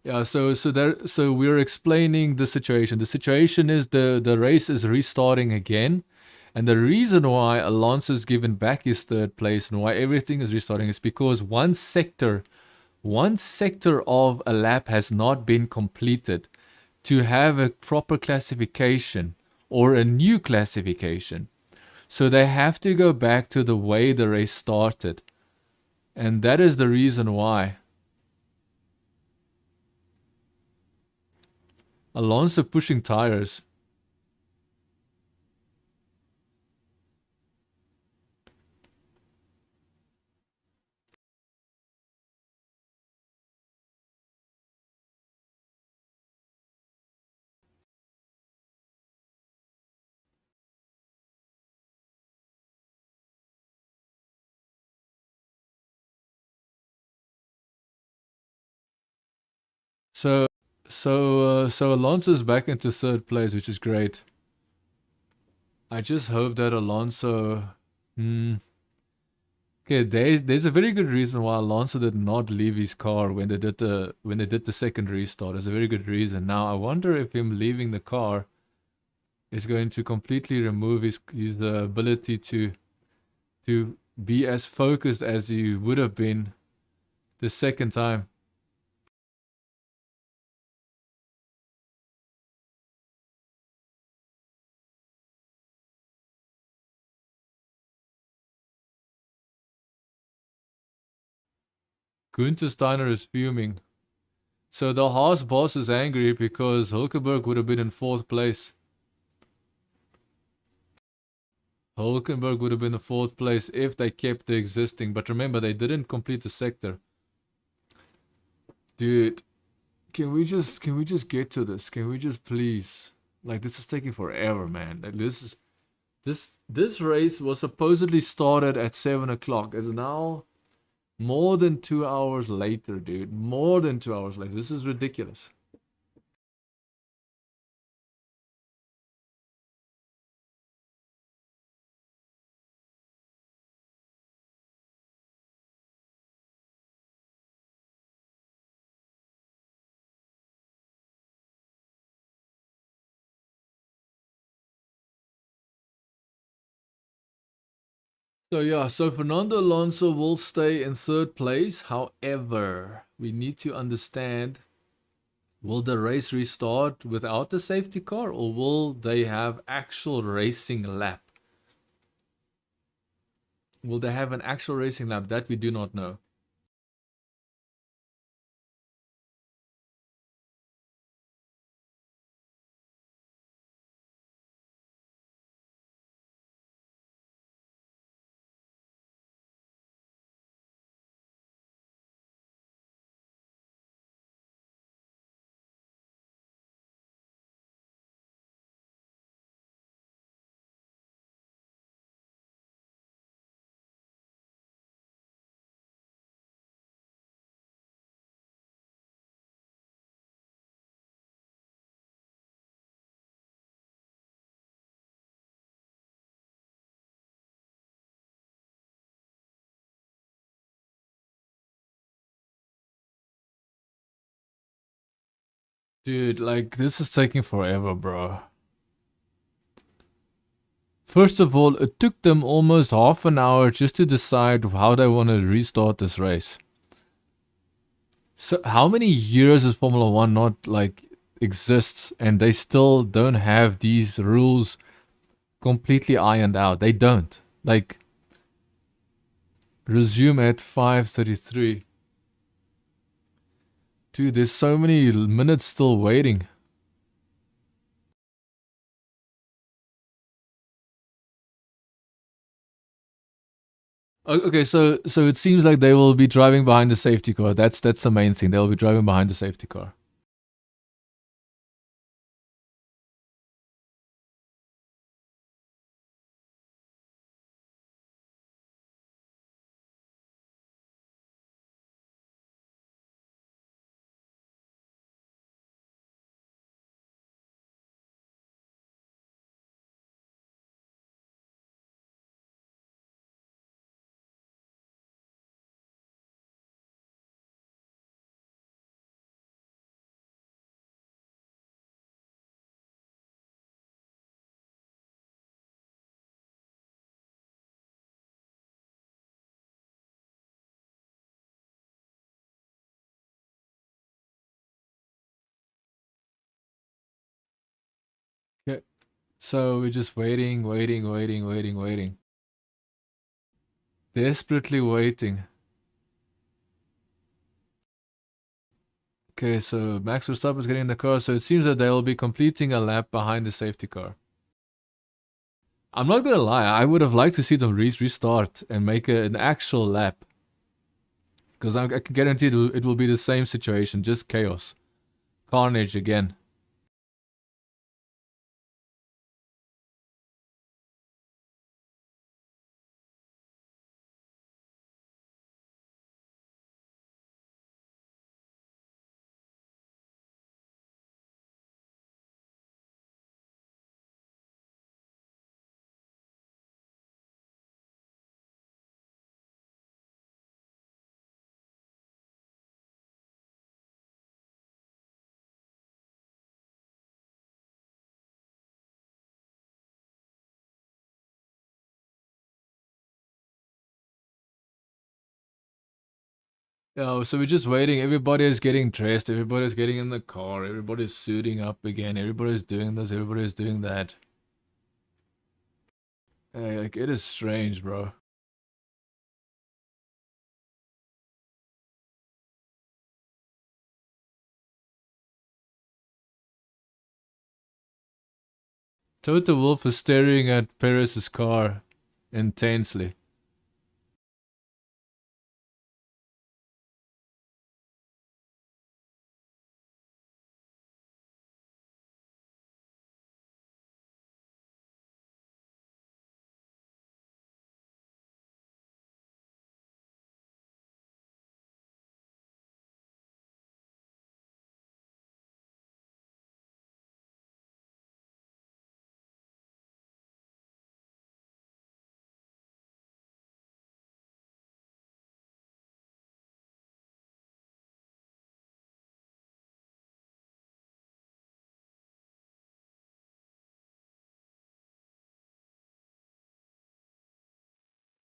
Yeah, so we're explaining the situation. The situation is the race is restarting again, and the reason why Alonso's given back his third place and why everything is restarting is because one sector of a lap has not been completed to have a proper classification or a new classification. So they have to go back to the way the race started. And that is the reason why. Alonso pushing tires. So so Alonso's back into third place, which is great. I just hope that Alonso. Okay, there's a very good reason why Alonso did not leave his car when they did the second restart. There's a very good reason. Now I wonder if him leaving the car is going to completely remove his ability to be as focused as he would have been the second time. Gunther Steiner is fuming. So the Haas boss is angry because Hulkenberg would have been in fourth place. Hulkenberg would have been in fourth place if they kept the existing. But remember, they didn't complete the sector. Dude, can we just get to this? Can we just please? Like, this is taking forever, man. Like, this race was supposedly started at 7 o'clock. It's now more than 2 hours later, dude. More than 2 hours later. This is ridiculous. So yeah, so Fernando Alonso will stay in third place. However, we need to understand, will the race restart without the safety car, or will they have actual racing lap? Will they have an actual racing lap? That we do not know. Dude, like, this is taking forever, bro. First of all, it took them almost half an hour just to decide how they want to restart this race. So how many years has Formula One not like exists and they still don't have these rules completely ironed out? They don't. Like, resume at 5:33. Dude, there's so many minutes still waiting. Okay, so it seems like they will be driving behind the safety car. That's the main thing. They will be driving behind the safety car. Okay. So we're just waiting, waiting. Desperately waiting. Okay, so Max Verstappen is getting in the car, so it seems that they will be completing a lap behind the safety car. I'm not gonna lie, I would have liked to see them restart and make an actual lap. Because I can guarantee it will be the same situation, just chaos. Carnage again. Yeah, so we're just waiting. Everybody is getting dressed. Everybody's getting in the car. Everybody's suiting up again. Everybody's doing this. Everybody's doing that. Like, it is strange, bro. Toto Wolff is staring at Perez's car intensely.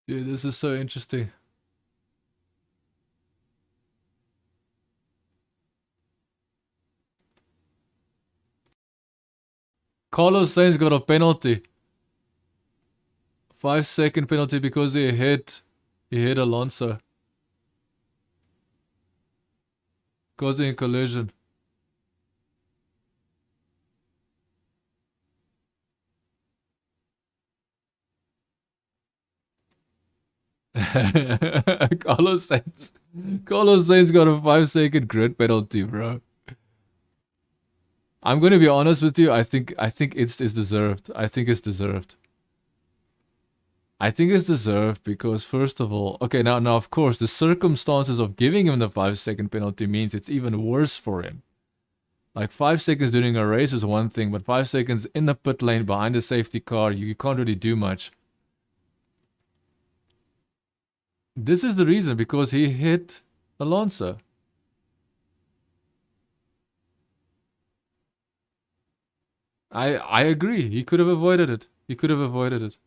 Dude, this is so interesting. Carlos Sainz got a penalty. 5-second penalty because he hit Alonso. Causing a collision. Carlos Sainz got a 5-second grid penalty, bro. I'm gonna be honest with you. I think it's deserved. I think it's deserved. I think it's deserved because first of all, okay, now of course the circumstances of giving him the 5-second penalty means it's even worse for him. Like 5 seconds during a race is one thing, but 5 seconds in the pit lane behind the safety car, you can't really do much. This is the reason, because he hit Alonso. I agree. He could have avoided it. He could have avoided it.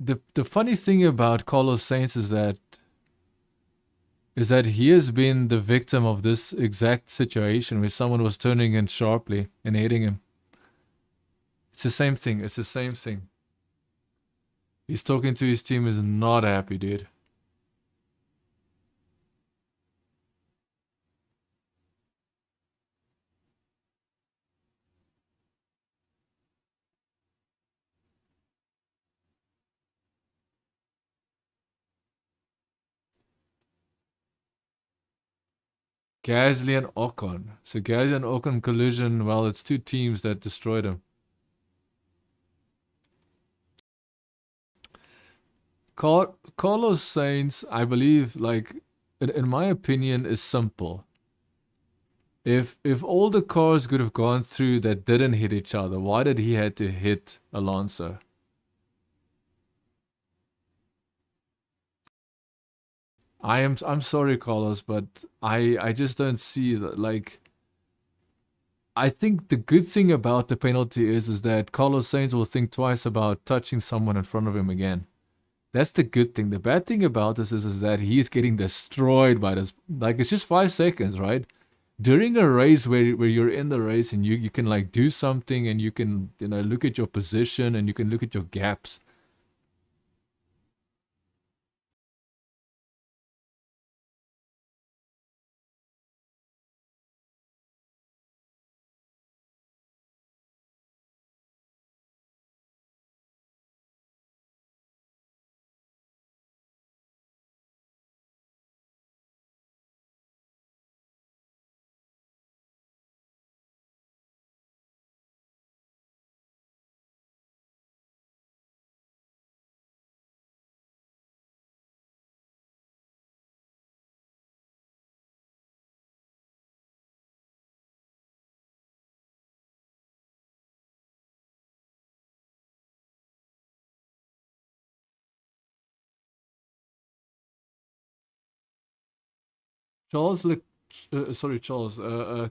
The funny thing about Carlos Sainz is that he has been the victim of this exact situation where someone was turning in sharply and hitting him. It's the same thing. It's the same thing. He's talking to his team, is not happy, dude. Gasly and Ocon. So Gasly and Ocon collision, well, it's two teams that destroyed him. Carlos Sainz, I believe, like, in my opinion, is simple. If all the cars could have gone through that didn't hit each other, why did he had to hit Alonso? I'm sorry, Carlos, but I just don't see that. Like, I think the good thing about the penalty is that Carlos Sainz will think twice about touching someone in front of him again. That's the good thing. The bad thing about this is that he's getting destroyed by this. Like, it's just 5 seconds, right? During a race where you're in the race and you can like do something and you can, you know, look at your position and you can look at your gaps. Charles, sorry, Charles.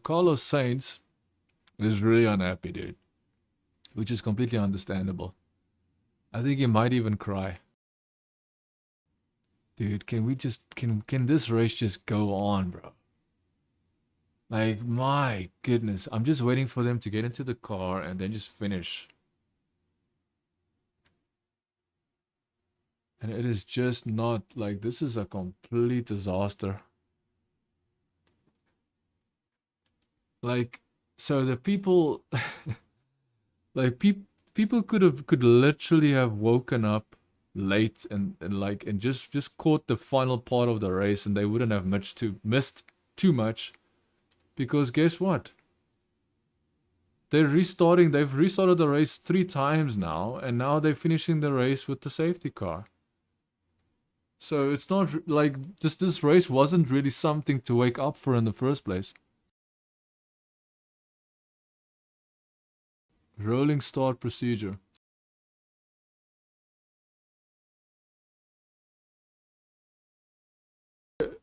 Carlos Sainz is really unhappy, dude, which is completely understandable. I think he might even cry. Dude, can we just can this race just go on, bro? Like, my goodness, I'm just waiting for them to get into the car and then just finish. And it is just not like, this is a complete disaster. Like, so the people, like people could literally have woken up late and just caught the final part of the race and they wouldn't have missed too much, because guess what? They've restarted the race 3 times now, and now they're finishing the race with the safety car. So it's not like this race wasn't really something to wake up for in the first place. Rolling start procedure.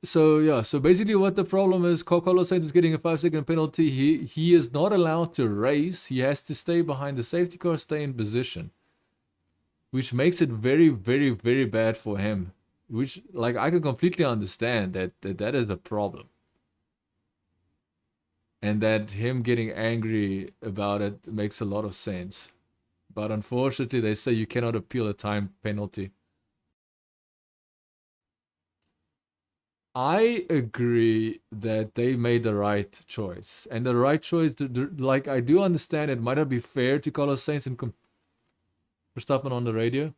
So basically what the problem is, Carlos Sainz is getting a 5-second penalty. He is not allowed to race. He has to stay behind the safety car, stay in position, which makes it very, very, very bad for him. Which, like, I can completely understand that is a problem. And that him getting angry about it makes a lot of sense. But unfortunately, they say you cannot appeal a time penalty. I agree that they made the right choice. And the right choice, like, I do understand it might not be fair to Carlos Sainz and Verstappen on the radio.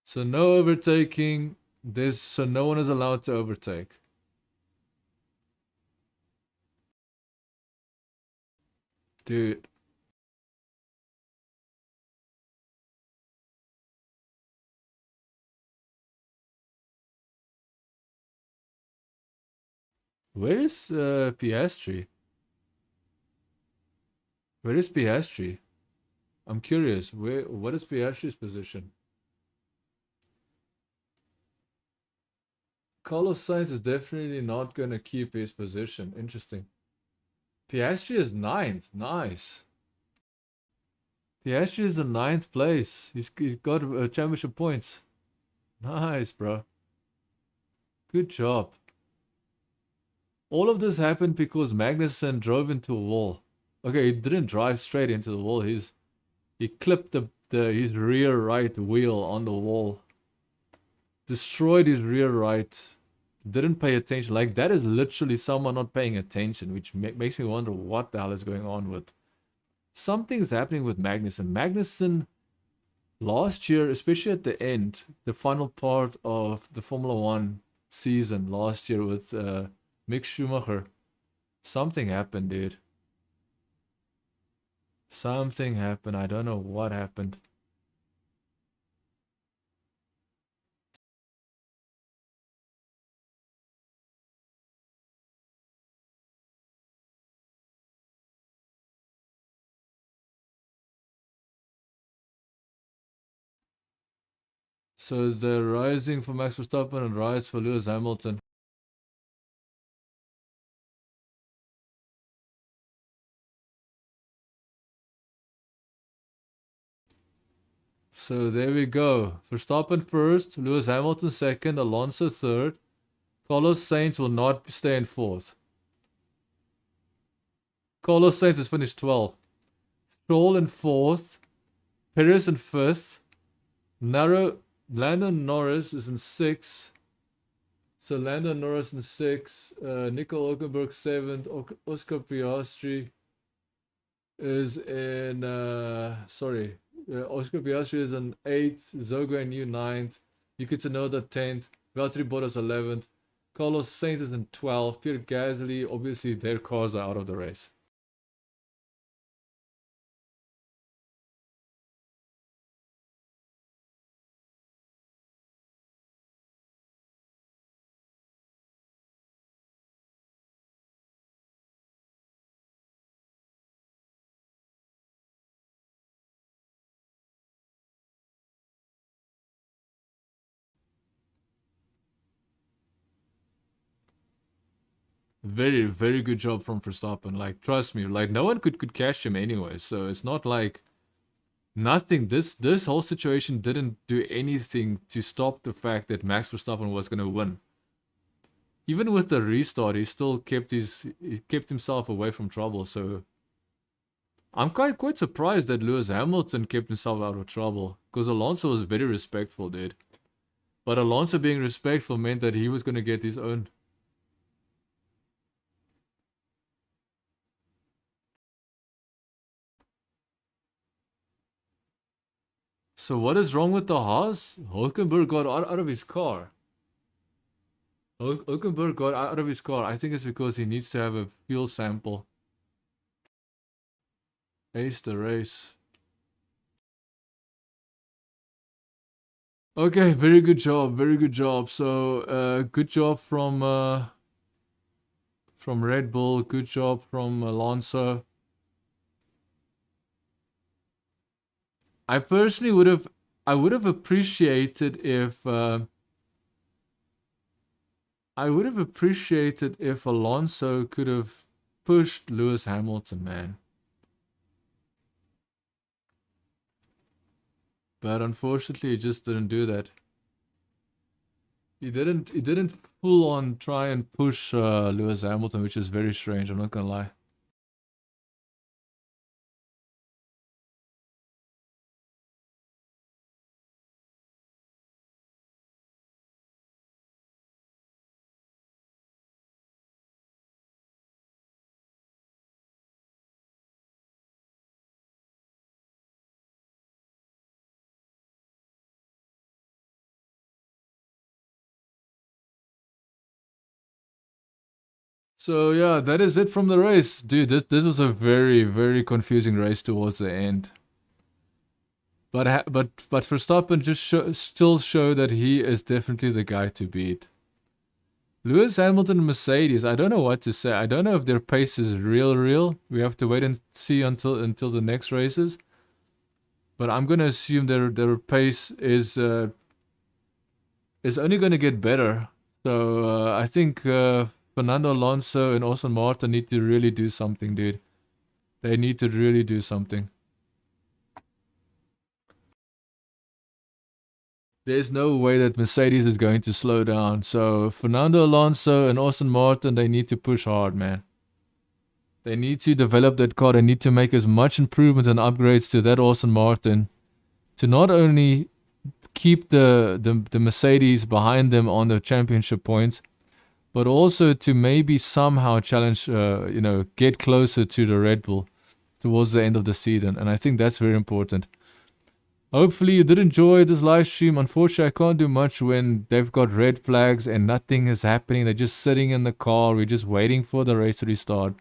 So no overtaking. So no one is allowed to overtake. Dude. Where is Piastri? Where is Piastri? I'm curious. What is Piastri's position? Carlos Sainz is definitely not gonna keep his position. Interesting. Piastri is 9th. Nice. Piastri is in 9th place. He's got championship points. Nice, bro. Good job. All of this happened because Magnussen drove into a wall. Okay, he didn't drive straight into the wall. He clipped his rear right wheel on the wall. Destroyed his rear right. Didn't pay attention. Like, that is literally someone not paying attention, which makes me wonder what the hell is going on with. Something's happening with Magnussen. Magnussen, last year, especially at the end, the final part of the Formula 1 season last year with Mick Schumacher, something happened, dude. Something happened. I don't know what happened. So the rising for Max Verstappen and rise for Lewis Hamilton. So there we go. Verstappen first, Lewis Hamilton second, Alonso third. Carlos Sainz will not stay in fourth. Carlos Sainz has finished 12th. Stroll in fourth. Perez in fifth. Lando Norris is in sixth. So Lando Norris in sixth. Nico Hülkenberg seventh. Oscar Piastri is in Oscar Piastri is in 8th, Zogo and you 9th, Yuki Tsunoda 10th, Valtteri Bottas 11th, Carlos Sainz is in 12th, Pierre Gasly, obviously their cars are out of the race. Very, very good job from Verstappen. Like, trust me, like no one could catch him anyway. So it's not like nothing. This whole situation didn't do anything to stop the fact that Max Verstappen was gonna win. Even with the restart, he still kept himself away from trouble. So I'm quite surprised that Lewis Hamilton kept himself out of trouble, because Alonso was very respectful, dude. But Alonso being respectful meant that he was gonna get his own. So what is wrong with the Haas? Hülkenberg got out of his car. Hülkenberg got out of his car. I think it's because he needs to have a fuel sample. Ace the race. Okay, very good job, very good job. So, good job from Red Bull, good job from Alonso. I personally I would have appreciated if Alonso could have pushed Lewis Hamilton, man. But unfortunately, he just didn't do that. He didn't full on try and push Lewis Hamilton, which is very strange, I'm not gonna lie. So yeah, that is it from the race. Dude, this was a very, very confusing race towards the end. But Verstappen just still showed that he is definitely the guy to beat. Lewis Hamilton and Mercedes, I don't know what to say. I don't know if their pace is real. We have to wait and see until the next races. But I'm gonna assume their pace is only gonna get better. So I think Fernando Alonso and Aston Martin need to really do something, dude. They need to really do something. There's no way that Mercedes is going to slow down. So Fernando Alonso and Aston Martin, they need to push hard, man. They need to develop that car. They need to make as much improvements and upgrades to that Aston Martin to not only keep the Mercedes behind them on the championship points, but also to maybe somehow challenge, get closer to the Red Bull towards the end of the season. And I think that's very important. Hopefully you did enjoy this live stream. Unfortunately, I can't do much when they've got red flags and nothing is happening. They're just sitting in the car. We're just waiting for the race to restart.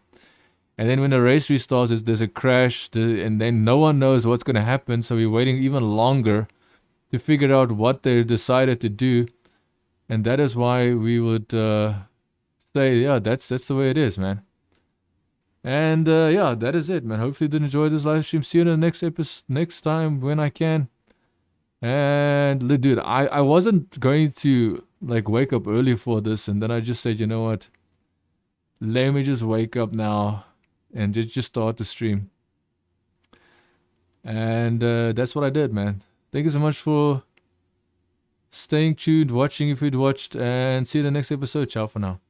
And then when the race restarts, there's a crash, and then no one knows what's going to happen. So we're waiting even longer to figure out what they decided to do. And that is why we would say, yeah, that's the way it is, man. And yeah, that is it, man. Hopefully you did enjoy this live stream. See you in the next episode, next time when I can. And dude, I wasn't going to like wake up early for this, and then I just said, you know what? Let me just wake up now and just start the stream. And that's what I did, man. Thank you so much for staying tuned, watching if you'd watched, and see you in the next episode. Ciao for now.